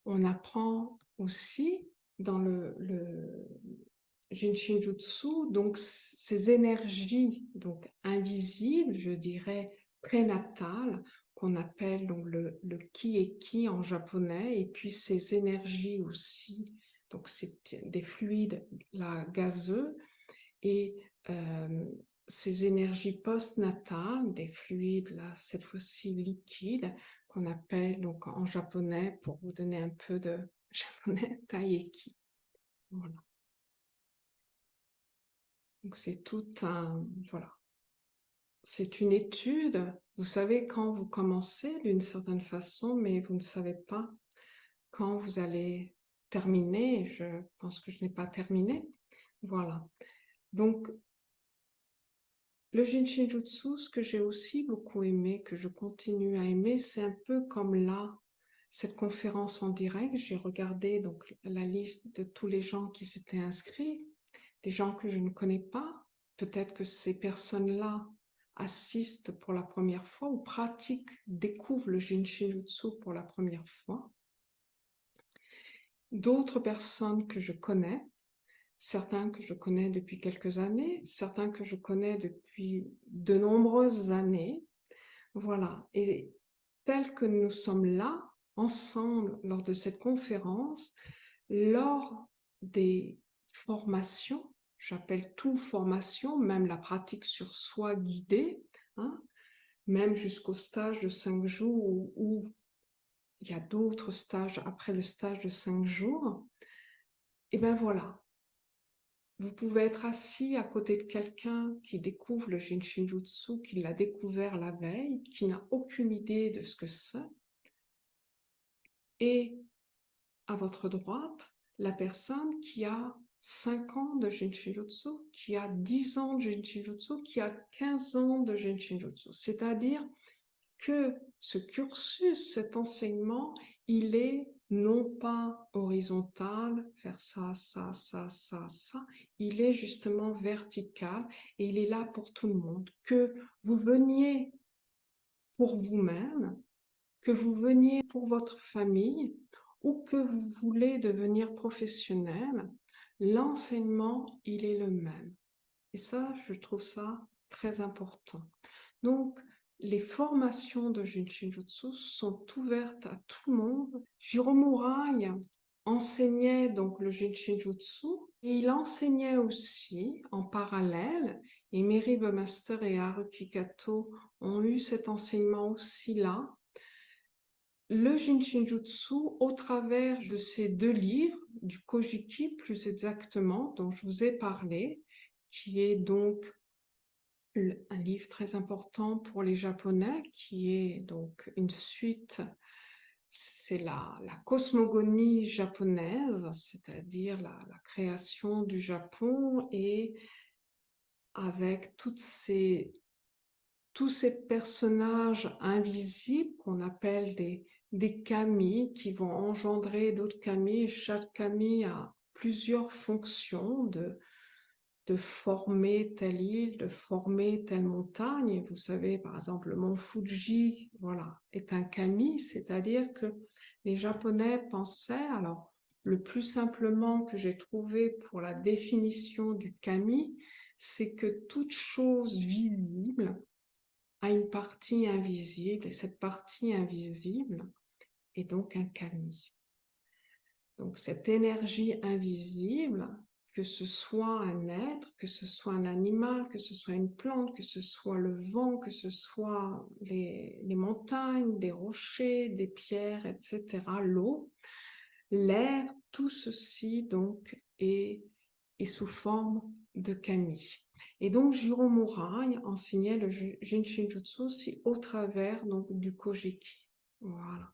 On apprend aussi dans le Jinshinjutsu, donc ces énergies donc invisibles, je dirais prénatales, qu'on appelle donc le ki et ki en japonais, et puis ces énergies aussi, donc c'est des fluides là, gazeux, et ces énergies postnatales, des fluides là, cette fois-ci liquides, qu'on appelle donc en japonais, pour vous donner un peu de japonais, taiyeki. Voilà. Donc c'est tout un, voilà, c'est une étude. Vous savez quand vous commencez d'une certaine façon, mais vous ne savez pas quand vous allez terminer. Je pense que je n'ai pas terminé. Voilà. Donc le Jinshinjutsu, ce que j'ai aussi beaucoup aimé, que je continue à aimer, c'est un peu comme là, cette conférence en direct. J'ai regardé donc la liste de tous les gens qui s'étaient inscrits, des gens que je ne connais pas. Peut-être que ces personnes-là assistent pour la première fois ou pratiquent, découvrent le Jinshinjutsu pour la première fois. D'autres personnes que je connais, certains que je connais depuis quelques années, certains que je connais depuis de nombreuses années. Voilà. Et tel que nous sommes là, ensemble, lors de cette conférence, lors des formations, j'appelle tout formation, même la pratique sur soi guidée, hein, même jusqu'au stage de 5 jours où il y a d'autres stages après le stage de 5 jours, et bien voilà, vous pouvez être assis à côté de quelqu'un qui découvre le Jinshinjutsu, qui l'a découvert la veille, qui n'a aucune idée de ce que c'est. Et à votre droite, la personne qui a 5 ans de Jinshinjutsu, qui a 10 ans de Jinshinjutsu, qui a 15 ans de Jinshinjutsu. C'est-à-dire que ce cursus, cet enseignement, il est non pas horizontal, faire ça, ça, ça, ça, ça, il est justement vertical et il est là pour tout le monde. Que vous veniez pour vous-même, que vous veniez pour votre famille ou que vous voulez devenir professionnel, l'enseignement, il est le même. Et ça, je trouve ça très important. Donc, les formations de Jinshinjutsu sont ouvertes à tout le monde. Jiro Murai enseignait donc le Jinshinjutsu et il enseignait aussi en parallèle, et Mary Burmester et Haruki Kato ont eu cet enseignement aussi là, le Jinshinjutsu au travers de ces 2 livres, du Kojiki plus exactement, dont je vous ai parlé, qui est donc un livre très important pour les Japonais qui est donc une suite, c'est la cosmogonie japonaise, c'est-à-dire la création du Japon et avec tous ces personnages invisibles qu'on appelle des kami qui vont engendrer d'autres kami. Chaque kami a plusieurs fonctions de former telle île, de former telle montagne. Et vous savez, par exemple, le mont Fuji, voilà, est un kami, c'est-à-dire que les Japonais pensaient, alors le plus simplement que j'ai trouvé pour la définition du kami, c'est que toute chose visible a une partie invisible, et cette partie invisible est donc un kami. Donc cette énergie invisible, que ce soit un être, que ce soit un animal, que ce soit une plante, que ce soit le vent, que ce soit les montagnes, des rochers, des pierres, etc., l'eau, l'air, tout ceci donc est sous forme de kami. Et donc Jiro Murai enseignait le Jinshin Jutsu aussi au travers donc du Kojiki. Voilà.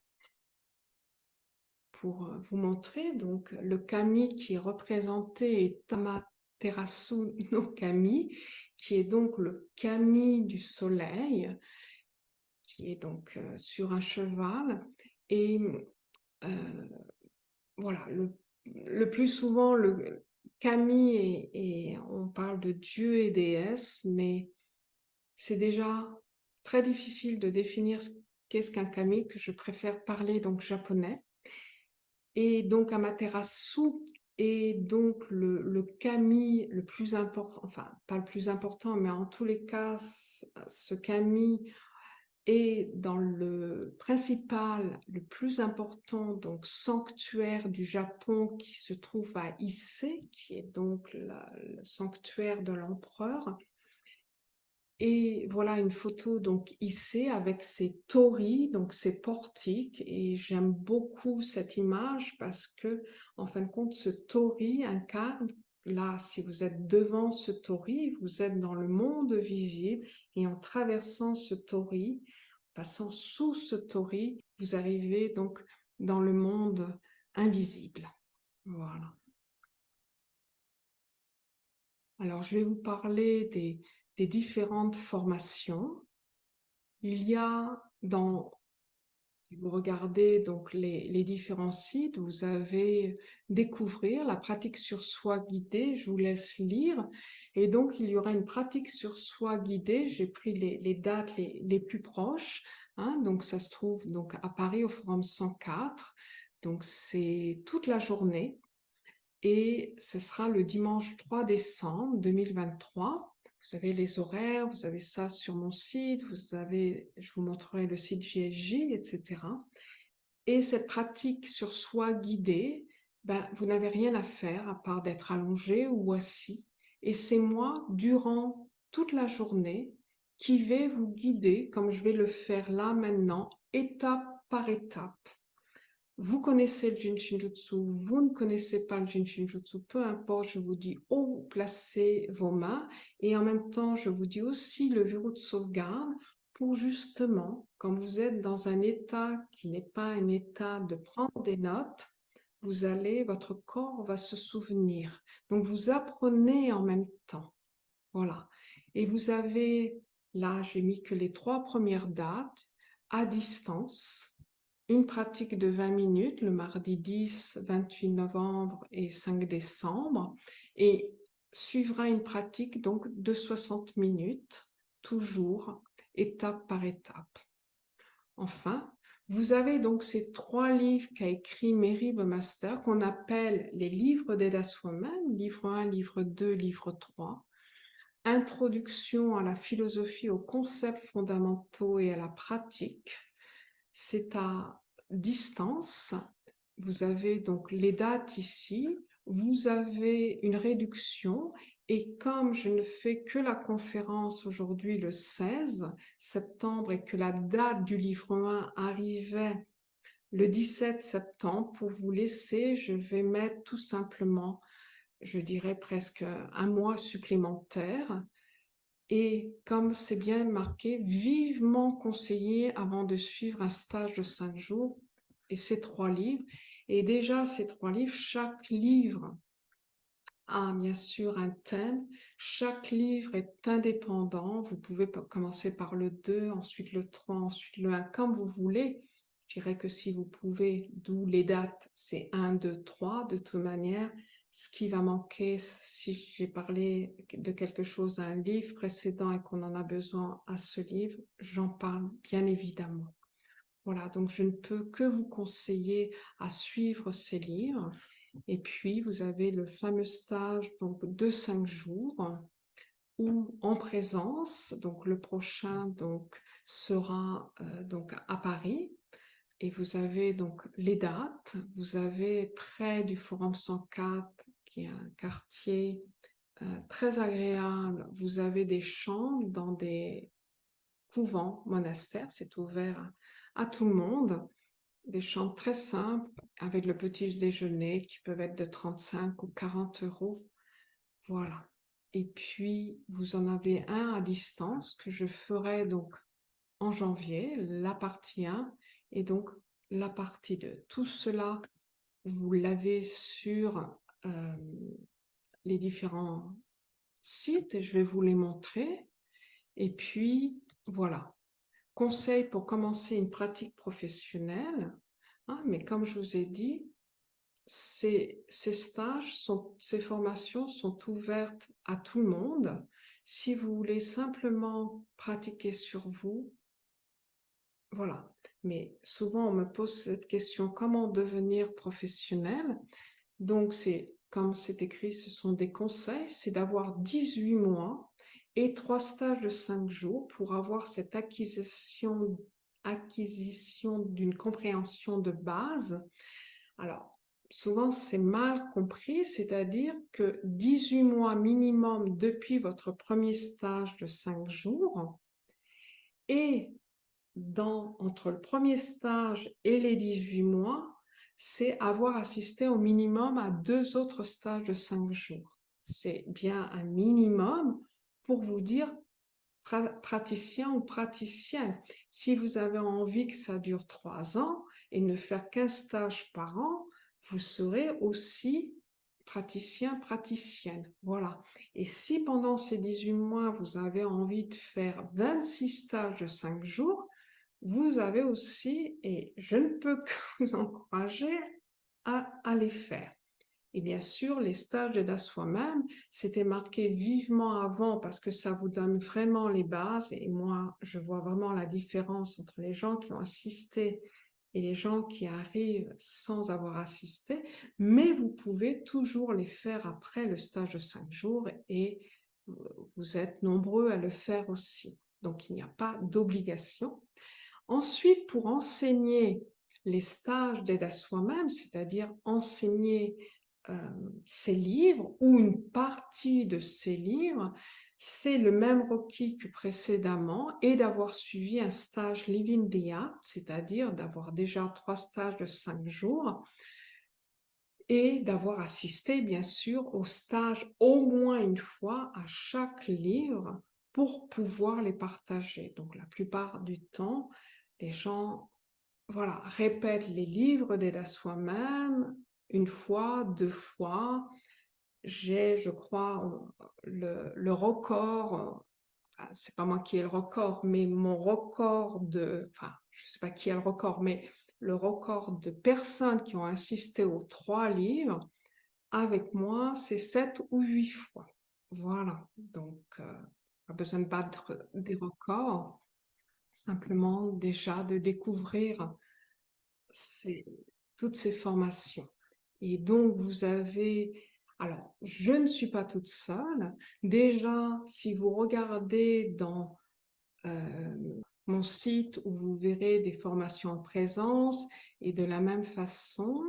Pour vous montrer, donc le kami qui est représenté est Amaterasu no Kami, qui est donc le kami du soleil, qui est donc sur un cheval. Et voilà, le plus souvent, le kami, et on parle de dieu et déesse, mais c'est déjà très difficile de définir ce qu'est-ce qu'un kami, que je préfère parler donc japonais. Et donc Amaterasu est donc le kami le plus important, enfin pas le plus important, mais en tous les cas, ce kami est dans le principal, le plus important, donc sanctuaire du Japon qui se trouve à Ise, qui est donc le sanctuaire de l'empereur. Et voilà une photo donc ici avec ces torii, donc ces portiques, et j'aime beaucoup cette image parce que en fin de compte ce torii incarne, là si vous êtes devant ce torii, vous êtes dans le monde visible, et en traversant ce torii, passant sous ce torii, vous arrivez donc dans le monde invisible. Voilà. Alors je vais vous parler des différentes formations. Il y a si vous regardez donc les différents sites, vous avez découvrir la pratique sur soi guidée, je vous laisse lire. Et donc, il y aura une pratique sur soi guidée, j'ai pris les dates les plus proches, hein, donc ça se trouve donc à Paris au Forum 104, donc c'est toute la journée. Et ce sera le dimanche 3 décembre 2023. Vous avez les horaires, vous avez ça sur mon site, je vous montrerai le site JSJ, etc. Et cette pratique sur soi guidée, ben, vous n'avez rien à faire à part d'être allongé ou assis. Et c'est moi, durant toute la journée, qui vais vous guider, comme je vais le faire là maintenant, étape par étape. Vous connaissez le Jinshinjutsu, vous ne connaissez pas le Jinshinjutsu, peu importe, je vous dis où placer vos mains, et en même temps, je vous dis aussi le verrou de sauvegarde pour justement, quand vous êtes dans un état qui n'est pas un état de prendre des notes, votre corps va se souvenir. Donc, vous apprenez en même temps. Voilà. Et vous avez, là, j'ai mis que les 3 premières dates à distance. Une pratique de 20 minutes le mardi 10, 28 novembre et 5 décembre. Et suivra une pratique donc de 60 minutes, toujours étape par étape. Enfin, vous avez donc ces 3 livres qu'a écrit Mary Master qu'on appelle les livres d'aide à soi-même, livre 1, livre 2, livre 3. Introduction à la philosophie, aux concepts fondamentaux et à la pratique. C'est à distance. Vous avez donc les dates ici. Vous avez une réduction. Et comme je ne fais que la conférence aujourd'hui le 16 septembre et que la date du livre 1 arrivait le 17 septembre, pour vous laisser, je vais mettre tout simplement, je dirais presque un mois supplémentaire. Et comme c'est bien marqué, vivement conseillé avant de suivre un stage de 5 jours. Et ces 3 livres. Et déjà, ces 3 livres, chaque livre a bien sûr un thème. Chaque livre est indépendant. Vous pouvez commencer par le 2, ensuite le 3, ensuite le 1, comme vous voulez. Je dirais que si vous pouvez, d'où les dates, c'est 1, 2, 3. De toute manière, ce qui va manquer, si j'ai parlé de quelque chose à un livre précédent et qu'on en a besoin à ce livre, j'en parle bien évidemment. Voilà, donc je ne peux que vous conseiller à suivre ces livres. Et puis, vous avez le fameux stage donc, de 5 jours ou en présence. Donc, le prochain donc, sera donc à Paris. Et vous avez donc les dates. Vous avez près du Forum 104, qui est un quartier très agréable. Vous avez des chambres dans des couvents, monastères. C'est ouvert à tout le monde. Des chambres très simples avec le petit déjeuner qui peuvent être de 35 ou 40 euros. Voilà. Et puis, vous en avez un à distance que je ferai donc en janvier, la partie 1 et donc la partie 2. Tout cela, vous l'avez sur les différents sites et je vais vous les montrer. Et puis, voilà. Conseil pour commencer une pratique professionnelle, hein, mais comme je vous ai dit, ces stages, ces formations sont ouvertes à tout le monde. Si vous voulez simplement pratiquer sur vous, voilà. Mais souvent, on me pose cette question, comment devenir professionnel? Donc, c'est comme c'est écrit, ce sont des conseils, c'est d'avoir 18 mois et 3 stages de 5 jours pour avoir cette acquisition d'une compréhension de base. Alors, souvent, c'est mal compris, c'est-à-dire que 18 mois minimum depuis votre premier stage de 5 jours et entre le premier stage et les 18 mois, c'est avoir assisté au minimum à 2 autres stages de 5 jours. C'est bien un minimum pour vous dire praticien ou praticienne. Si vous avez envie que ça dure 3 ans et ne faire qu'un stage par an, vous serez aussi praticien, praticienne. Voilà. Et si pendant ces 18 mois, vous avez envie de faire 26 stages de 5 jours, vous avez aussi, et je ne peux que vous encourager à les faire. Et bien sûr, les stages d'aide à soi-même, c'était marqué vivement avant parce que ça vous donne vraiment les bases. Et moi, je vois vraiment la différence entre les gens qui ont assisté et les gens qui arrivent sans avoir assisté. Mais vous pouvez toujours les faire après le stage de 5 jours et vous êtes nombreux à le faire aussi. Donc, il n'y a pas d'obligation. Ensuite, pour enseigner les stages d'aide à soi-même, c'est-à-dire enseigner ces livres ou une partie de ces livres, c'est le même requis que précédemment et d'avoir suivi un stage Living the Art, c'est-à-dire d'avoir déjà 3 stages de 5 jours et d'avoir assisté bien sûr au stage au moins une fois à chaque livre pour pouvoir les partager. Donc la plupart du temps, les gens voilà, répètent les livres d'aide à soi-même une fois, 2 fois. J'ai, je crois, le record, c'est pas moi qui ai le record, mais mon record enfin, je sais pas qui a le record, mais le record de personnes qui ont assisté aux 3 livres avec moi, c'est 7 ou 8 fois. Voilà, donc pas besoin de battre des records, simplement déjà de découvrir toutes ces formations. Et donc, vous avez... Alors, je ne suis pas toute seule. Déjà, si vous regardez dans mon site où vous verrez des formations en présence et de la même façon,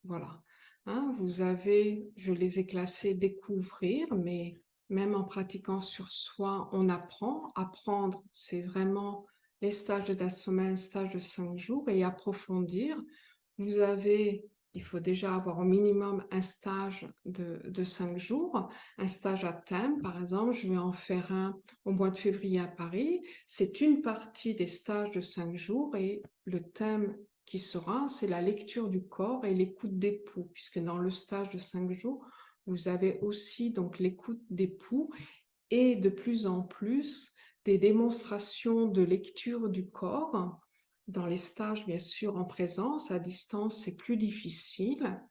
voilà, hein, vous avez, je les ai classées découvrir, mais même en pratiquant sur soi, on apprend. Apprendre, c'est vraiment les stages de la semaine, stages de 5 jours et approfondir. Vous avez il faut déjà avoir au minimum un stage de 5 jours, un stage à thème. Par exemple, je vais en faire un au mois de février à Paris. C'est une partie des stages de 5 jours et le thème qui sera, c'est la lecture du corps et l'écoute des poux, puisque dans le stage de 5 jours, vous avez aussi donc l'écoute des poux et de plus en plus des démonstrations de lecture du corps. Dans les stages, bien sûr, en présence, à distance, c'est plus difficile,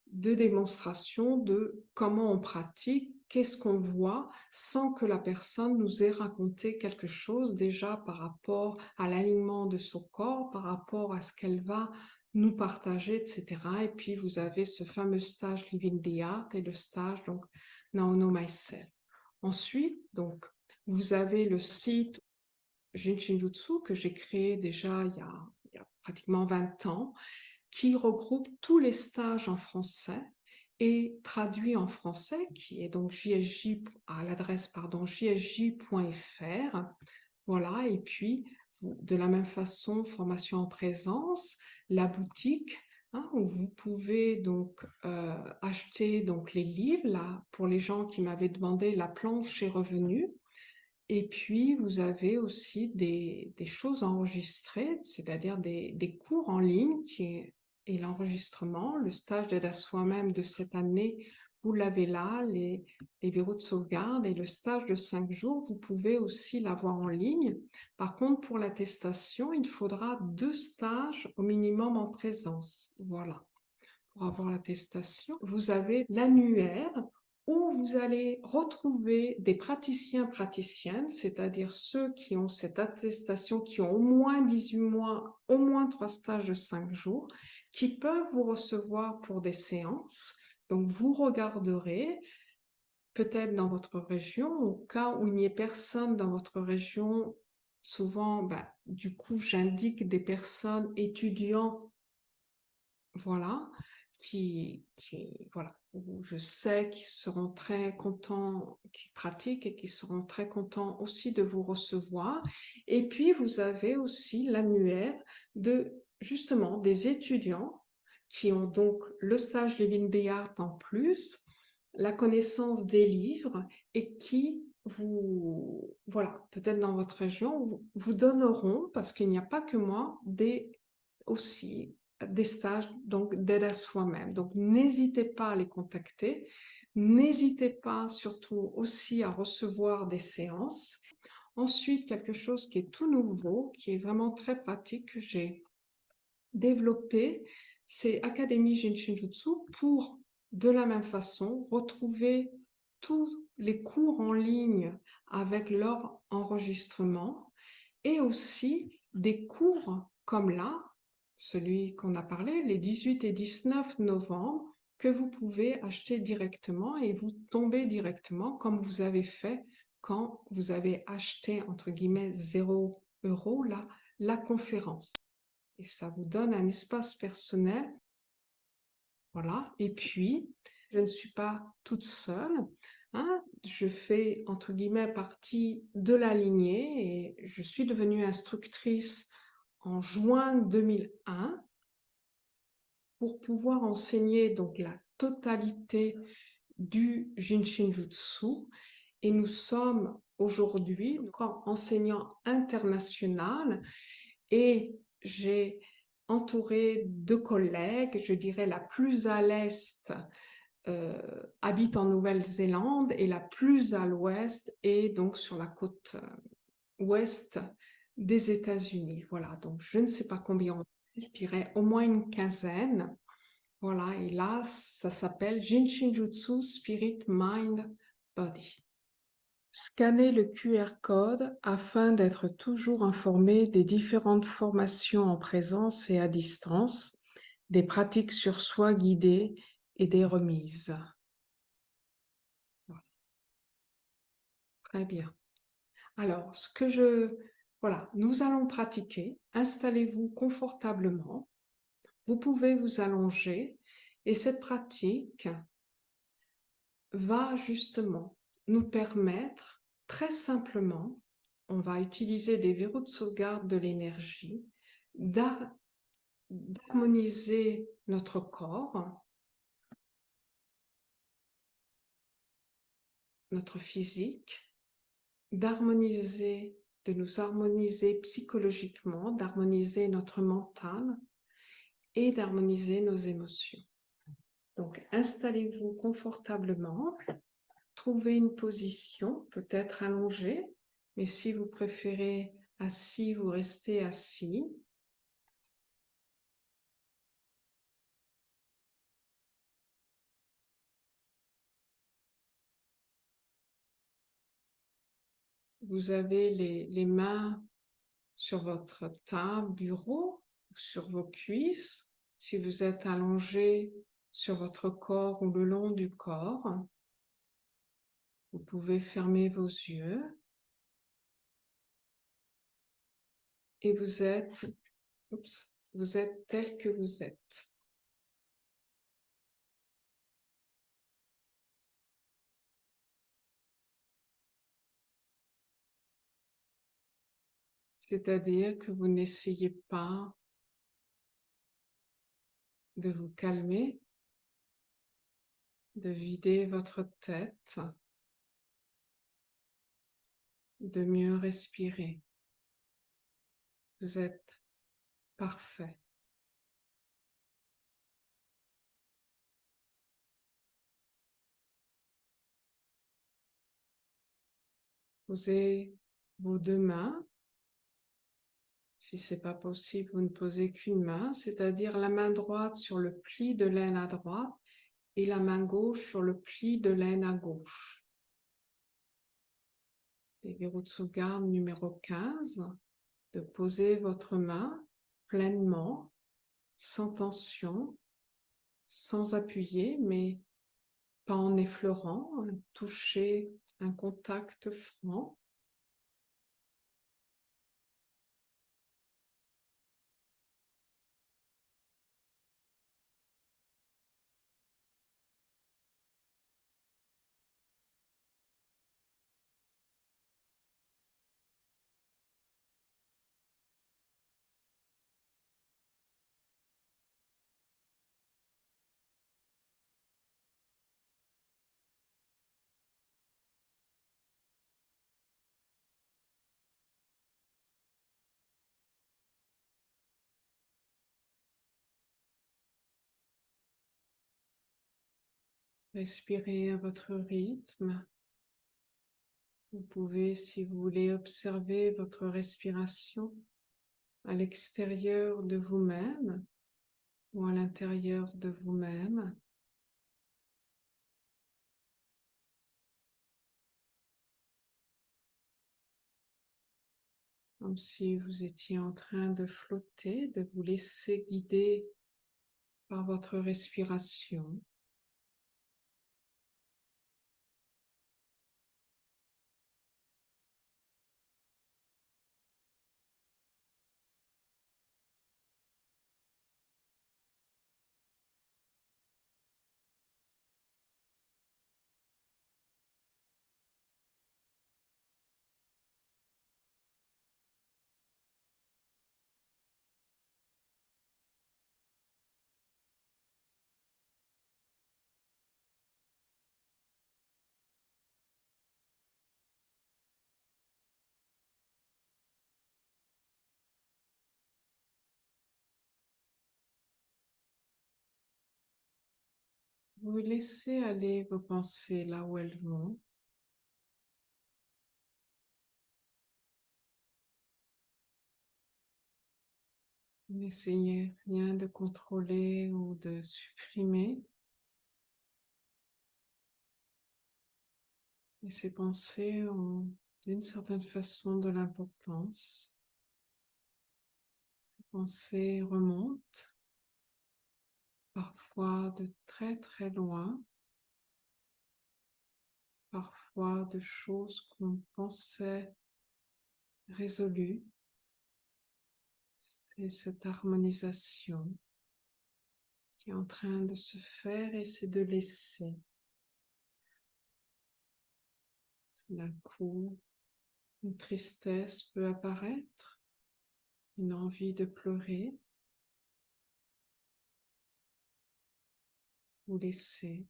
de démonstration de comment on pratique, qu'est-ce qu'on voit, sans que la personne nous ait raconté quelque chose déjà par rapport à l'alignement de son corps, par rapport à ce qu'elle va nous partager, etc. Et puis, vous avez ce fameux stage Living the Art et le stage, donc, Now I Know Myself. Ensuite, donc, vous avez le site Jinshinjutsu que j'ai créé déjà il y a pratiquement 20 ans, qui regroupe tous les stages en français et traduit en français, qui est donc JSJ, à l'adresse jsj.fr. Voilà, et puis de la même façon, formation en présence, la boutique, hein, où vous pouvez donc acheter donc les livres, là, pour les gens qui m'avaient demandé la planche est revenue. Et puis, vous avez aussi des choses enregistrées, c'est-à-dire des cours en ligne et l'enregistrement, le stage d'aide à soi-même de cette année, vous l'avez là, les verrous de sauvegarde et le stage de 5 jours, vous pouvez aussi l'avoir en ligne. Par contre, pour l'attestation, il faudra 2 stages au minimum en présence. Voilà. Pour avoir l'attestation, vous avez l'annuaire où vous allez retrouver des praticiens, praticiennes, c'est-à-dire ceux qui ont cette attestation, qui ont au moins 18 mois, au moins 3 stages de 5 jours, qui peuvent vous recevoir pour des séances. Donc, vous regarderez, peut-être dans votre région, au cas où il n'y ait personne dans votre région, souvent, du coup, j'indique des personnes étudiants, voilà, voilà, où je sais qu'ils seront très contents, qui pratiquent et qui seront très contents aussi de vous recevoir. Et puis, vous avez aussi l'annuaire de, justement, des étudiants qui ont donc le stage Living the Art en plus, la connaissance des livres et qui vous, voilà, peut-être dans votre région, vous donneront, parce qu'il n'y a pas que moi, aussi des stages donc d'aide à soi-même. Donc n'hésitez pas à les contacter, n'hésitez pas surtout aussi à recevoir des séances. Ensuite, quelque chose qui est tout nouveau, qui est vraiment très pratique, que j'ai développé, c'est Académie Jinshinjutsu pour, de la même façon, retrouver tous les cours en ligne avec leur enregistrement et aussi des cours comme là, celui qu'on a parlé, les 18 et 19 novembre, que vous pouvez acheter directement et vous tombez directement comme vous avez fait quand vous avez acheté, entre guillemets, 0 € la conférence. Et ça vous donne un espace personnel. Voilà. Et puis, je ne suis pas toute seule. Hein. Je fais, entre guillemets, partie de la lignée et je suis devenue instructrice en juin 2001 pour pouvoir enseigner donc la totalité du Jinshinjutsu. Et nous sommes aujourd'hui enseignant international et j'ai entouré de collègues, je dirais la plus à l'est habite en Nouvelle-Zélande et la plus à l'ouest est donc sur la côte ouest des États-Unis. Voilà, donc je ne sais pas combien, je dirais au moins une quinzaine. Voilà, et là, ça s'appelle Jinshinjutsu Spirit Mind Body. Scannez le QR code afin d'être toujours informé des différentes formations en présence et à distance, des pratiques sur soi guidées et des remises. Voilà. Très bien. Alors, voilà, nous allons pratiquer. Installez-vous confortablement. Vous pouvez vous allonger et cette pratique va justement nous permettre très simplement, on va utiliser des verrous de sauvegarde de l'énergie, d'harmoniser notre corps, notre physique, d'harmoniser, de nous harmoniser psychologiquement, d'harmoniser notre mental et d'harmoniser nos émotions. Donc, installez-vous confortablement, trouvez une position, peut-être allongée, mais si vous préférez assis, vous restez assis. Vous avez les mains sur votre table, bureau, sur vos cuisses. Si vous êtes allongé sur votre corps ou le long du corps, vous pouvez fermer vos yeux et vous êtes tel que vous êtes. C'est-à-dire que vous n'essayez pas de vous calmer, de vider votre tête, de mieux respirer. Vous êtes parfait. Posez vos deux mains. Si ce n'est pas possible, vous ne posez qu'une main, c'est-à-dire la main droite sur le pli de laine à droite et la main gauche sur le pli de laine à gauche. Et Virutsugarde numéro 15, de poser votre main pleinement, sans tension, sans appuyer, mais pas en effleurant, toucher un contact franc. Respirez à votre rythme. Vous pouvez, si vous voulez, observer votre respiration à l'extérieur de vous-même ou à l'intérieur de vous-même. Comme si vous étiez en train de flotter, de vous laisser guider par votre respiration. Vous laissez aller vos pensées là où elles vont. N'essayez rien de contrôler ou de supprimer. Et ces pensées ont d'une certaine façon de l'importance. Ces pensées remontent parfois de très très loin, parfois de choses qu'on pensait résolues. C'est cette harmonisation qui est en train de se faire et c'est de laisser. Tout d'un coup, une tristesse peut apparaître, une envie de pleurer. vous laisser.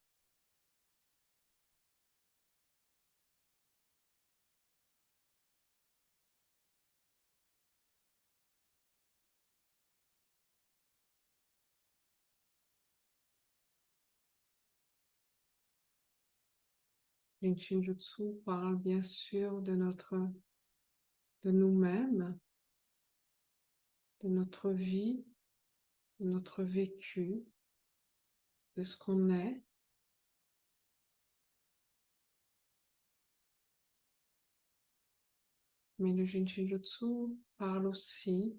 Le Shinjutsu parle bien sûr de nous-mêmes, de notre vie, de notre vécu, de ce qu'on est. Mais le Shinjutsu parle aussi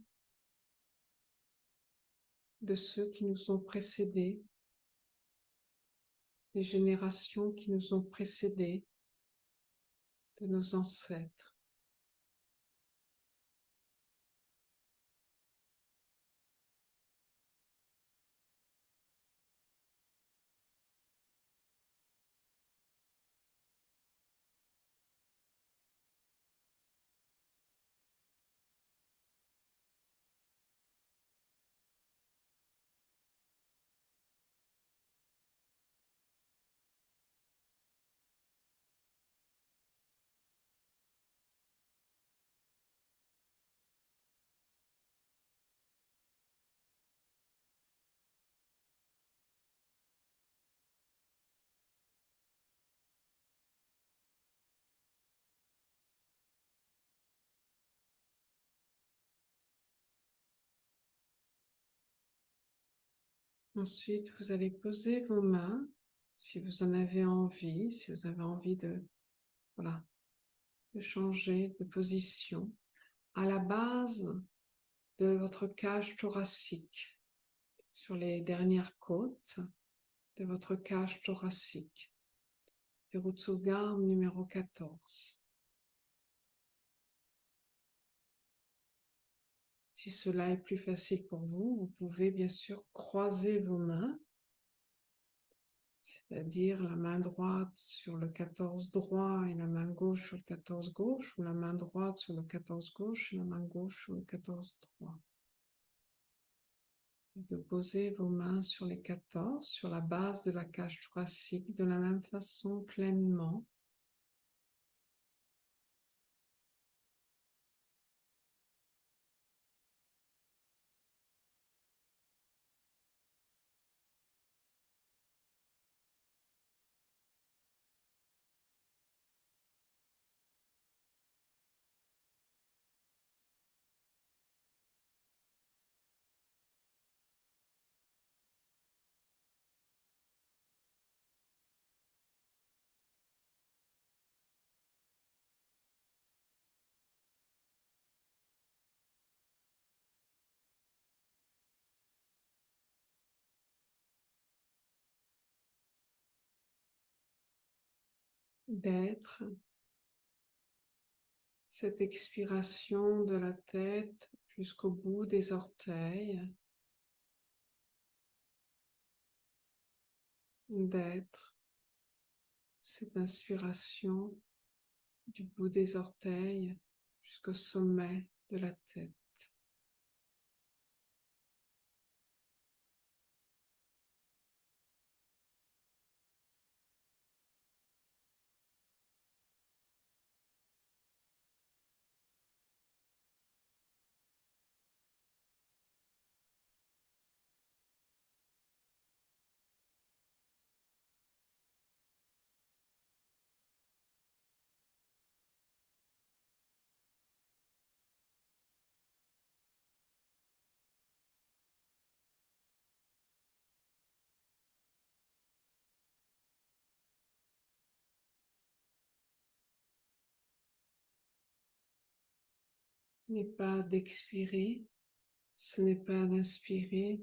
de ceux qui nous ont précédés, des générations qui nous ont précédés, de nos ancêtres. Ensuite, vous allez poser vos mains, si vous en avez envie, si vous avez envie voilà, de changer de position, à la base de votre cage thoracique, sur les dernières côtes de votre cage thoracique. Virutsugarm numéro 14. Si cela est plus facile pour vous, vous pouvez bien sûr croiser vos mains, c'est-à-dire la main droite sur le 14 droit et la main gauche sur le 14 gauche, ou la main droite sur le 14 gauche et la main gauche sur le 14 droit. De poser vos mains sur les 14, sur la base de la cage thoracique, de la même façon pleinement. D'être cette expiration de la tête jusqu'au bout des orteils, d'être cette inspiration du bout des orteils jusqu'au sommet de la tête. Ce n'est pas d'expirer, ce n'est pas d'inspirer,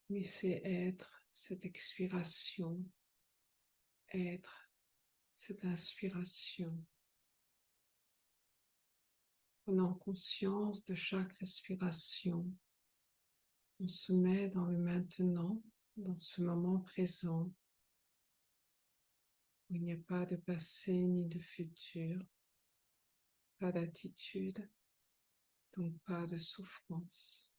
mais c'est être cette expiration, être cette inspiration. Prenant conscience de chaque respiration, on se met dans le maintenant, dans ce moment présent, où il n'y a pas de passé ni de futur, pas d'attitude, donc pas de souffrance.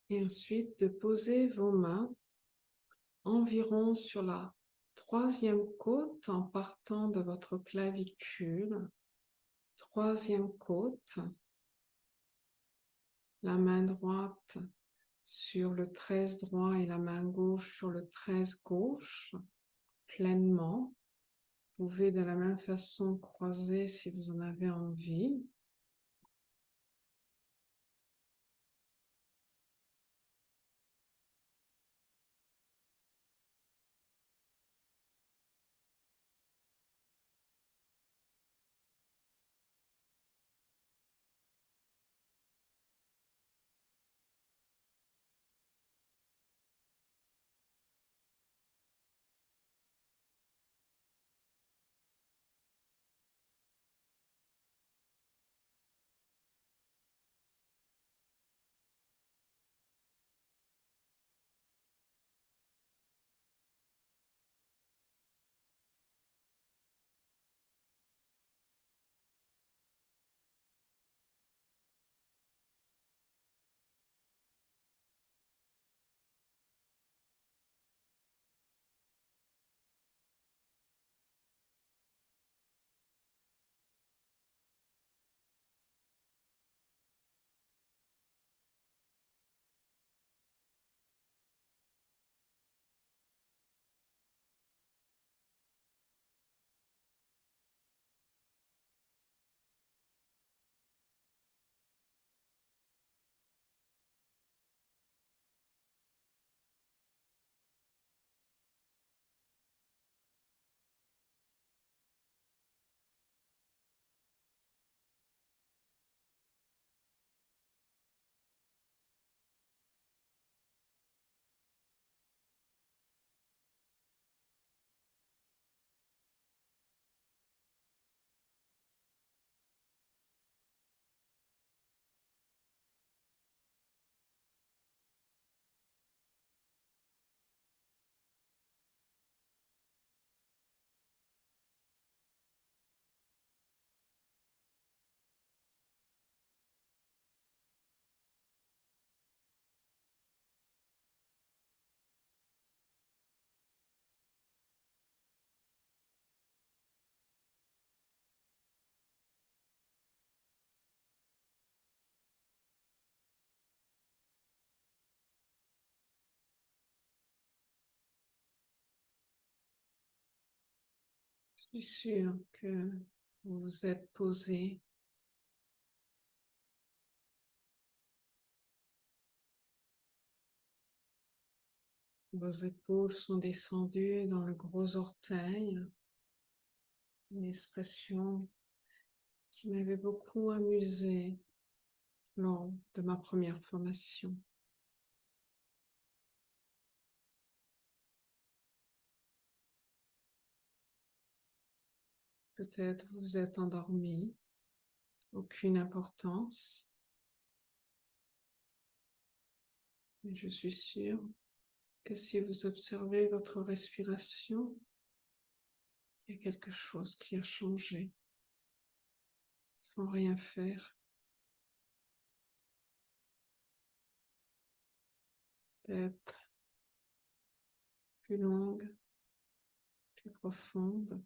Et ensuite, de poser vos mains environ sur la troisième côte en partant de votre clavicule. Troisième côte, la main droite sur le 13 droit et la main gauche sur le 13 gauche, pleinement. Vous pouvez de la même façon croiser si vous en avez envie. Je suis sûre que vous vous êtes posé. Vos épaules sont descendues dans le gros orteil, une expression qui m'avait beaucoup amusée lors de ma première formation. Peut-être vous êtes endormi, aucune importance, mais je suis sûre que si vous observez votre respiration, il y a quelque chose qui a changé sans rien faire. Peut-être plus longue, plus profonde,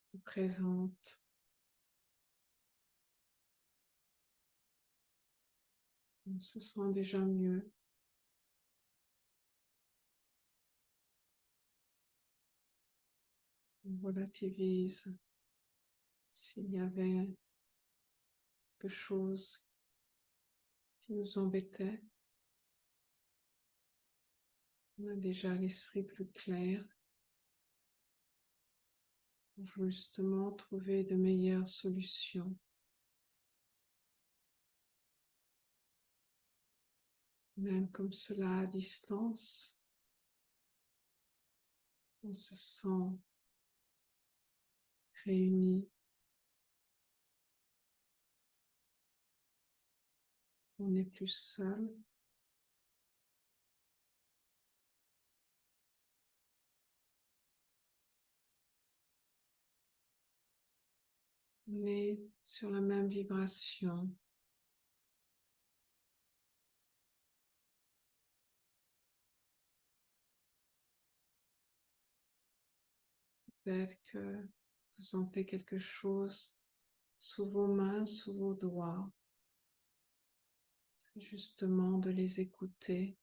plus présente. On se sent déjà mieux. On relativise s'il y avait quelque chose qui nous embêtait. On a déjà l'esprit plus clair pour justement trouver de meilleures solutions. Même comme cela à distance, on se sent réunis. On n'est plus seul. On est sur la même vibration. Peut-être que vous sentez quelque chose sous vos mains, sous vos doigts. C'est justement de les écouter.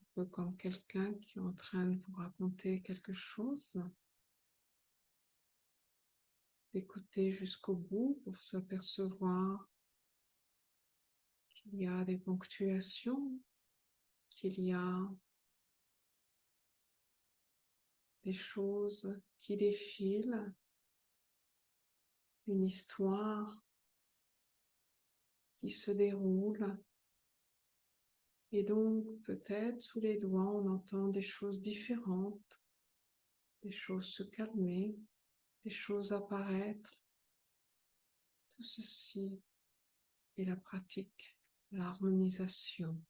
Un peu comme quelqu'un qui est en train de vous raconter quelque chose. D'écouter jusqu'au bout pour s'apercevoir qu'il y a des ponctuations, qu'il y a des choses qui défilent, une histoire qui se déroule. Et donc, peut-être sous les doigts, on entend des choses différentes, des choses se calmer, des choses apparaître. Tout ceci est la pratique, l'harmonisation.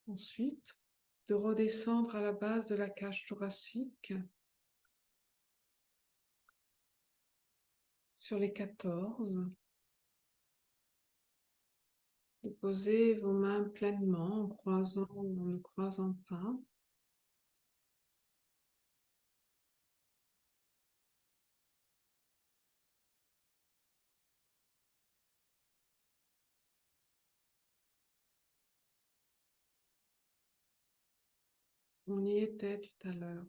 Ensuite, de redescendre à la base de la cage thoracique sur les 14. De poser vos mains pleinement en croisant ou en ne croisant pas. On y était tout à l'heure.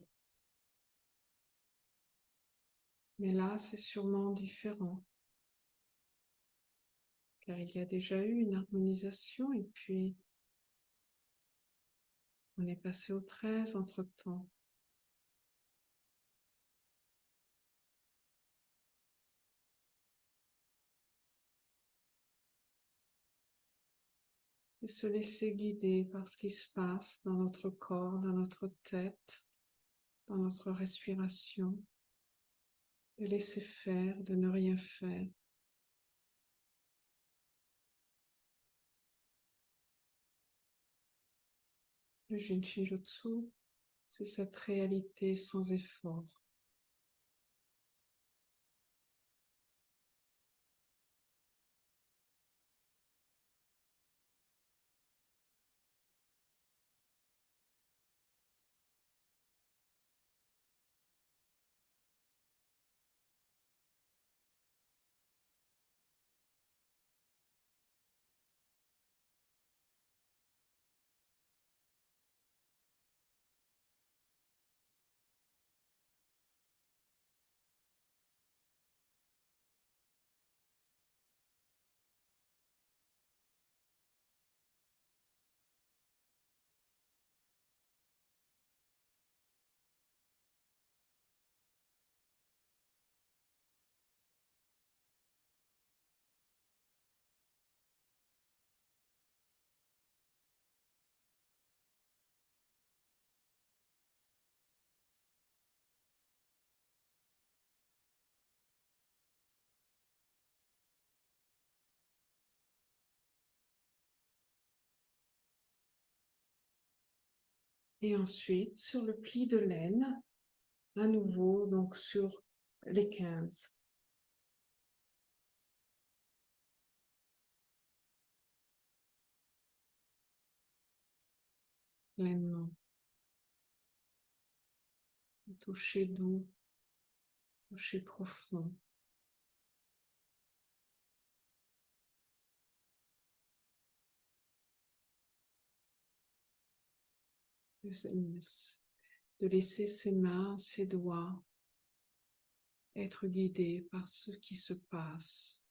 Mais là, c'est sûrement différent. Car il y a déjà eu une harmonisation et puis on est passé au 13 entre-temps. Et se laisser guider par ce qui se passe dans notre corps, dans notre tête, dans notre respiration. De laisser faire, de ne rien faire. Le Jinshinjutsu, c'est cette réalité sans effort. Et ensuite, sur le pli de laine, à nouveau, donc sur les 15. Pleinement. Toucher doux, toucher profond. De laisser ses mains, ses doigts être guidés par ce qui se passe.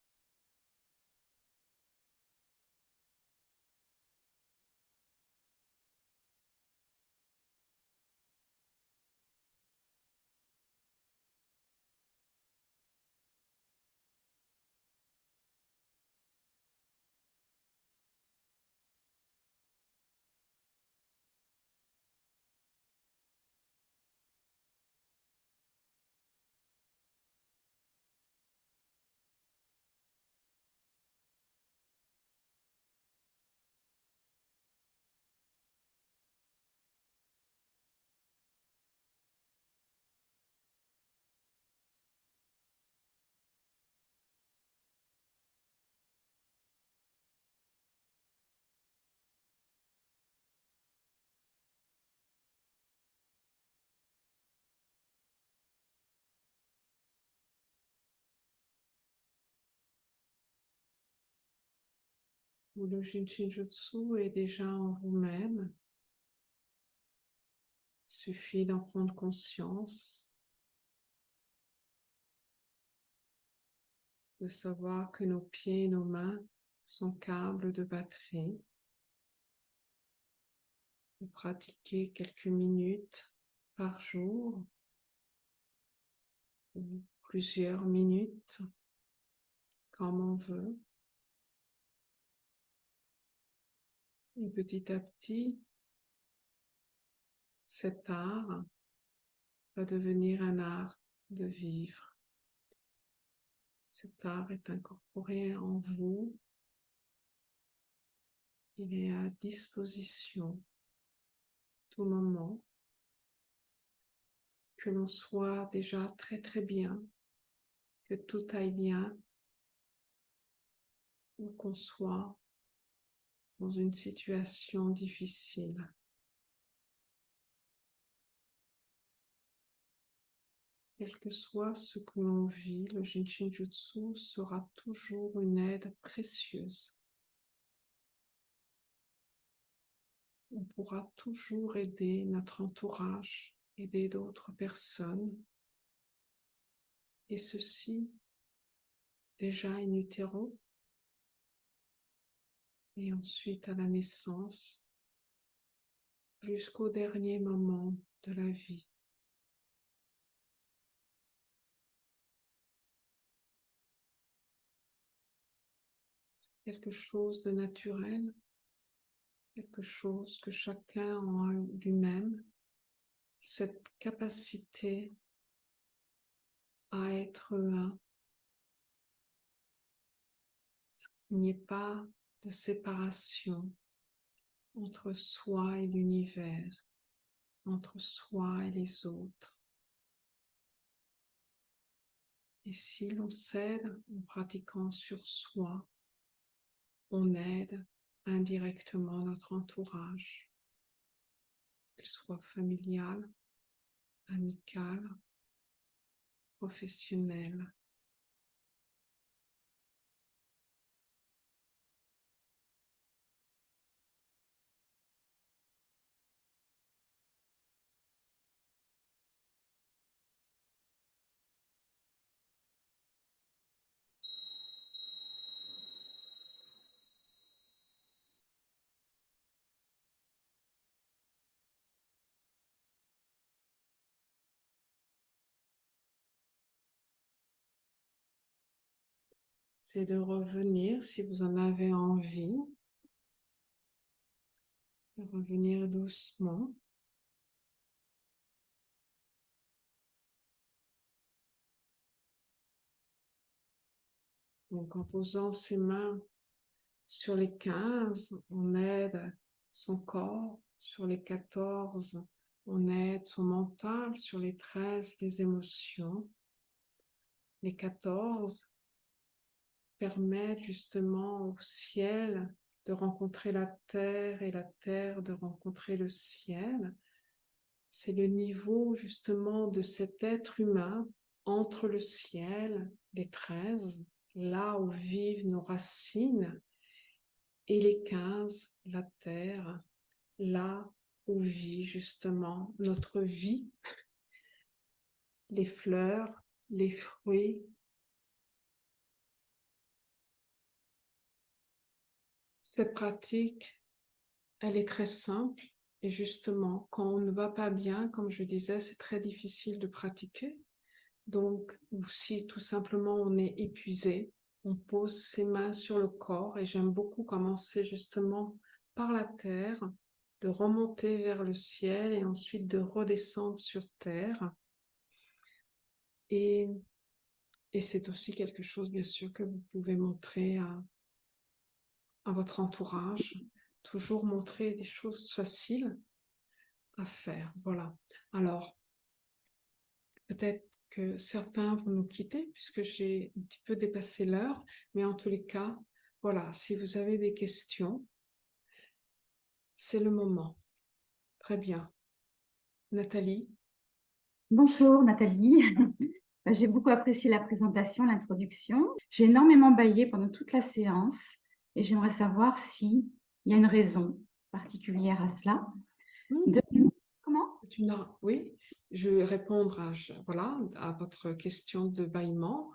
où le Jinshinjutsu est déjà en vous-même. Il suffit d'en prendre conscience, de savoir que nos pieds et nos mains sont câbles de batterie, de pratiquer quelques minutes par jour ou plusieurs minutes comme on veut. Et petit à petit, cet art va devenir un art de vivre. Cet art est incorporé en vous. Il est à disposition tout moment, que l'on soit déjà très très bien, que tout aille bien, ou qu'on soit dans une situation difficile. Quel que soit ce que l'on vit, le Jinshinjutsu sera toujours une aide précieuse. On pourra toujours aider notre entourage, aider d'autres personnes, et ceci déjà in utero, et ensuite à la naissance, jusqu'au dernier moment de la vie. Quelque chose de naturel, quelque chose que chacun a en lui-même, cette capacité à être un, qu'il n'y ait pas de séparation entre soi et l'univers, entre soi et les autres. Et si l'on s'aide en pratiquant sur soi, on aide indirectement notre entourage, qu'il soit familial, amical, professionnel. C'est de revenir, si vous en avez envie, de revenir doucement. Donc en posant ses mains sur les 15, on aide son corps. Sur les 14, on aide son mental. Sur les 13, les émotions. Les 14 permettent justement au ciel de rencontrer la terre et la terre de rencontrer le ciel. C'est le niveau justement de cet être humain entre le ciel, les 13, là où vivent nos racines, et les 15, la terre, là où vit justement notre vie, les fleurs, les fruits. Cette pratique, elle est très simple et justement, quand on ne va pas bien, comme je disais, c'est très difficile de pratiquer. Donc, ou si tout simplement on est épuisé, on pose ses mains sur le corps et j'aime beaucoup commencer justement par la terre, de remonter vers le ciel et ensuite de redescendre sur terre. Et, et c'est aussi quelque chose, bien sûr, que vous pouvez montrer à votre entourage. Toujours montrer des choses faciles à faire. Voilà. Alors, peut-être que certains vont nous quitter puisque j'ai un petit peu dépassé l'heure, mais en tous les cas, voilà, si vous avez des questions, c'est le moment. Très bien. Nathalie? Bonjour Nathalie, j'ai beaucoup apprécié la présentation, l'introduction. J'ai énormément bâillé pendant toute la séance et j'aimerais savoir s'il y a une raison particulière à cela. Hmm. Comment? Oui, je vais répondre voilà, à votre question de bâillement.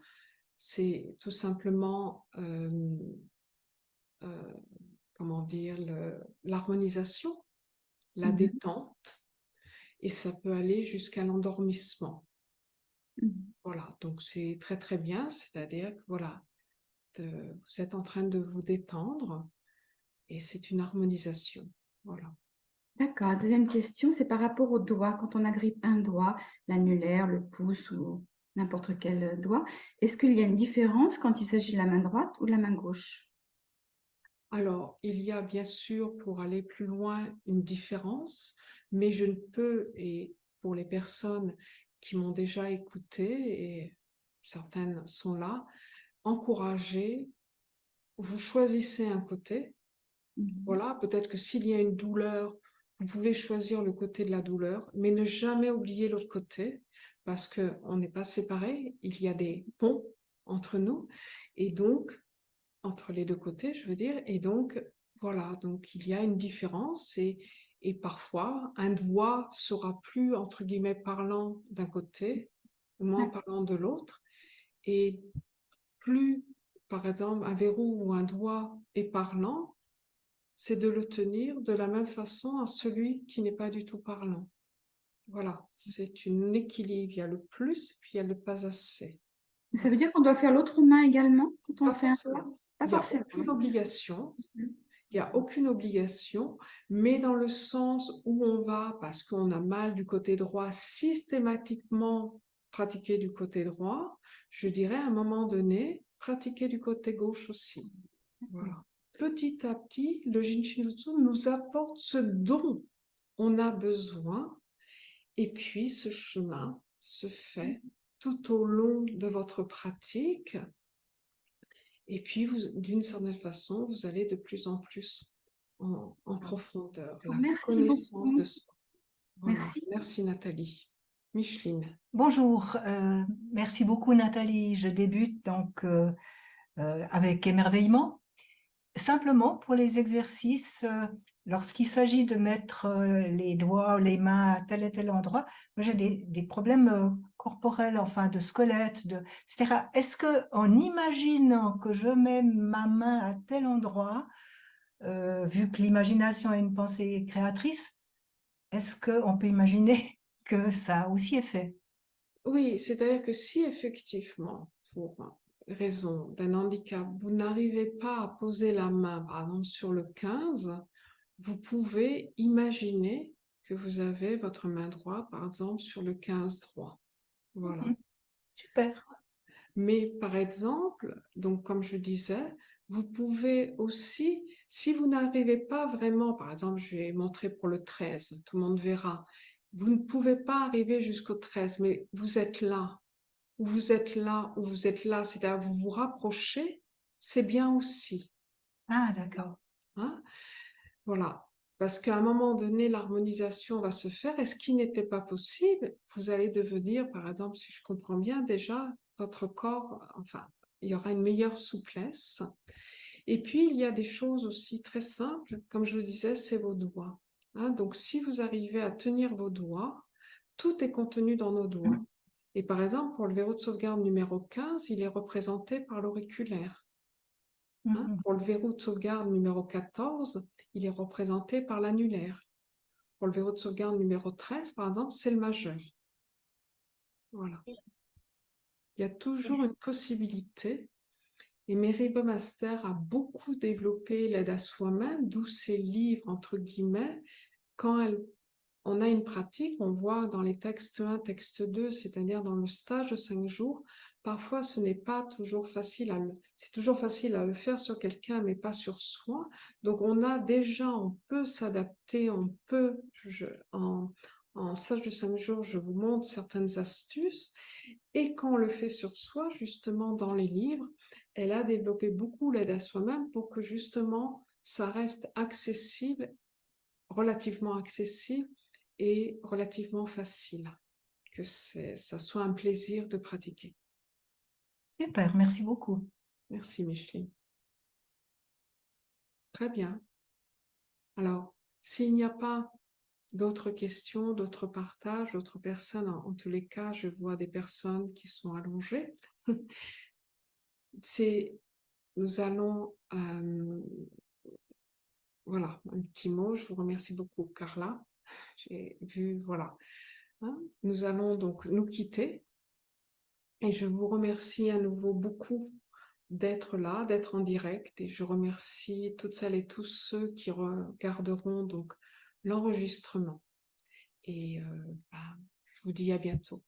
C'est tout simplement, euh, comment dire, l'harmonisation, la Mhm. détente, et ça peut aller jusqu'à l'endormissement. Mhm. Voilà, donc c'est très très bien, c'est-à-dire que voilà, vous êtes en train de vous détendre et c'est une harmonisation. Voilà. D'accord. Deuxième question, c'est par rapport au doigt. Quand on agrippe un doigt, l'annulaire, le pouce ou n'importe quel doigt, est-ce qu'il y a une différence quand il s'agit de la main droite ou de la main gauche? Alors, il y a bien sûr, pour aller plus loin, une différence, mais je ne peux, et pour les personnes qui m'ont déjà écouté, et certaines sont là, encourager, vous choisissez un côté. Mhm. Voilà, peut-être que s'il y a une douleur, vous pouvez choisir le côté de la douleur, mais ne jamais oublier l'autre côté, parce qu'on n'est pas séparés, il y a des ponts entre nous, et donc, entre les deux côtés, je veux dire, et donc, voilà, donc il y a une différence, et parfois, un doigt sera plus, entre guillemets, parlant d'un côté, moins D'accord. parlant de l'autre, et plus, par exemple, un verrou ou un doigt est parlant, c'est de le tenir de la même façon à celui qui n'est pas du tout parlant. Voilà, c'est un équilibre. Il y a le plus, puis il y a le pas assez. Ça veut dire qu'on doit faire l'autre main également quand on Pas fait un doigt? forcément. Pas Il n'y a forcément. aucune obligation. Il n'y a aucune obligation, mais dans le sens où on va, parce qu'on a mal du côté droit, systématiquement pratiquer du côté droit, je dirais à un moment donné, pratiquer du côté gauche aussi. Voilà. Petit à petit, le Jinshinjutsu nous apporte ce dont on a besoin, et puis ce chemin se fait tout au long de votre pratique, et puis d'une certaine façon, vous allez de plus en plus en profondeur, la Merci connaissance de beaucoup. soi. Voilà. Merci. Merci Nathalie. Micheline. Bonjour, merci beaucoup Nathalie. Je débute donc avec émerveillement. Simplement pour les exercices, lorsqu'il s'agit de mettre les doigts, les mains à tel et tel endroit, moi j'ai des problèmes corporels, enfin de squelette, etc. Est-ce que en imaginant que je mets ma main à tel endroit, vu que l'imagination est une pensée créatrice, est-ce qu'on peut imaginer que ça a aussi effet? Oui, c'est-à-dire que si effectivement, pour raison d'un handicap, vous n'arrivez pas à poser la main, par exemple, sur le 15, vous pouvez imaginer que vous avez votre main droite, par exemple, sur le 15 droit. Voilà. Mhm. Super. Mais par exemple, donc comme je disais, vous pouvez aussi, si vous n'arrivez pas vraiment, par exemple, je vais montrer pour le 13, tout le monde verra, vous ne pouvez pas arriver jusqu'au 13, mais vous êtes là, ou vous êtes là, ou vous êtes là, c'est-à-dire vous vous rapprochez, c'est bien aussi. Ah, d'accord. Hein. Voilà. Parce qu'à un moment donné, l'harmonisation va se faire et ce qui n'était pas possible, vous allez devenir, par exemple, si je comprends bien déjà, votre corps, enfin, il y aura une meilleure souplesse. Et puis, il y a des choses aussi très simples, comme je vous disais, c'est vos doigts. Hein, donc, si vous arrivez à tenir vos doigts, tout est contenu dans nos doigts. Et par exemple, pour le verrou de sauvegarde numéro 15, il est représenté par l'auriculaire. Hein. Mhm. Pour le verrou de sauvegarde numéro 14, il est représenté par l'annulaire. Pour le verrou de sauvegarde numéro 13, par exemple, c'est le majeur. Voilà. Il y a toujours une possibilité. Et Mary Baumeister a beaucoup développé l'aide à soi-même, d'où ses livres, entre guillemets. Quand on a une pratique, on voit dans les textes 1, texte 2, c'est-à-dire dans le stage de 5 jours, parfois ce n'est pas toujours facile c'est toujours facile à le faire sur quelqu'un, mais pas sur soi. Donc on peut s'adapter, on peut, en stage de 5 jours, je vous montre certaines astuces. Et quand on le fait sur soi, justement dans les livres, elle a développé beaucoup l'aide à soi-même pour que justement ça reste accessible, relativement accessible et relativement facile, que ça soit un plaisir de pratiquer. Super, merci beaucoup. Merci Micheline. Très bien. Alors, s'il n'y a pas d'autres questions, d'autres partages, d'autres personnes, en tous les cas, je vois des personnes qui sont allongées. Nous allons, voilà, un petit mot. Je vous remercie beaucoup, Carla. J'ai vu, voilà. Hein, nous allons donc nous quitter et je vous remercie à nouveau beaucoup d'être là, d'être en direct, et je remercie toutes celles et tous ceux qui regarderont donc l'enregistrement. Et je vous dis à bientôt.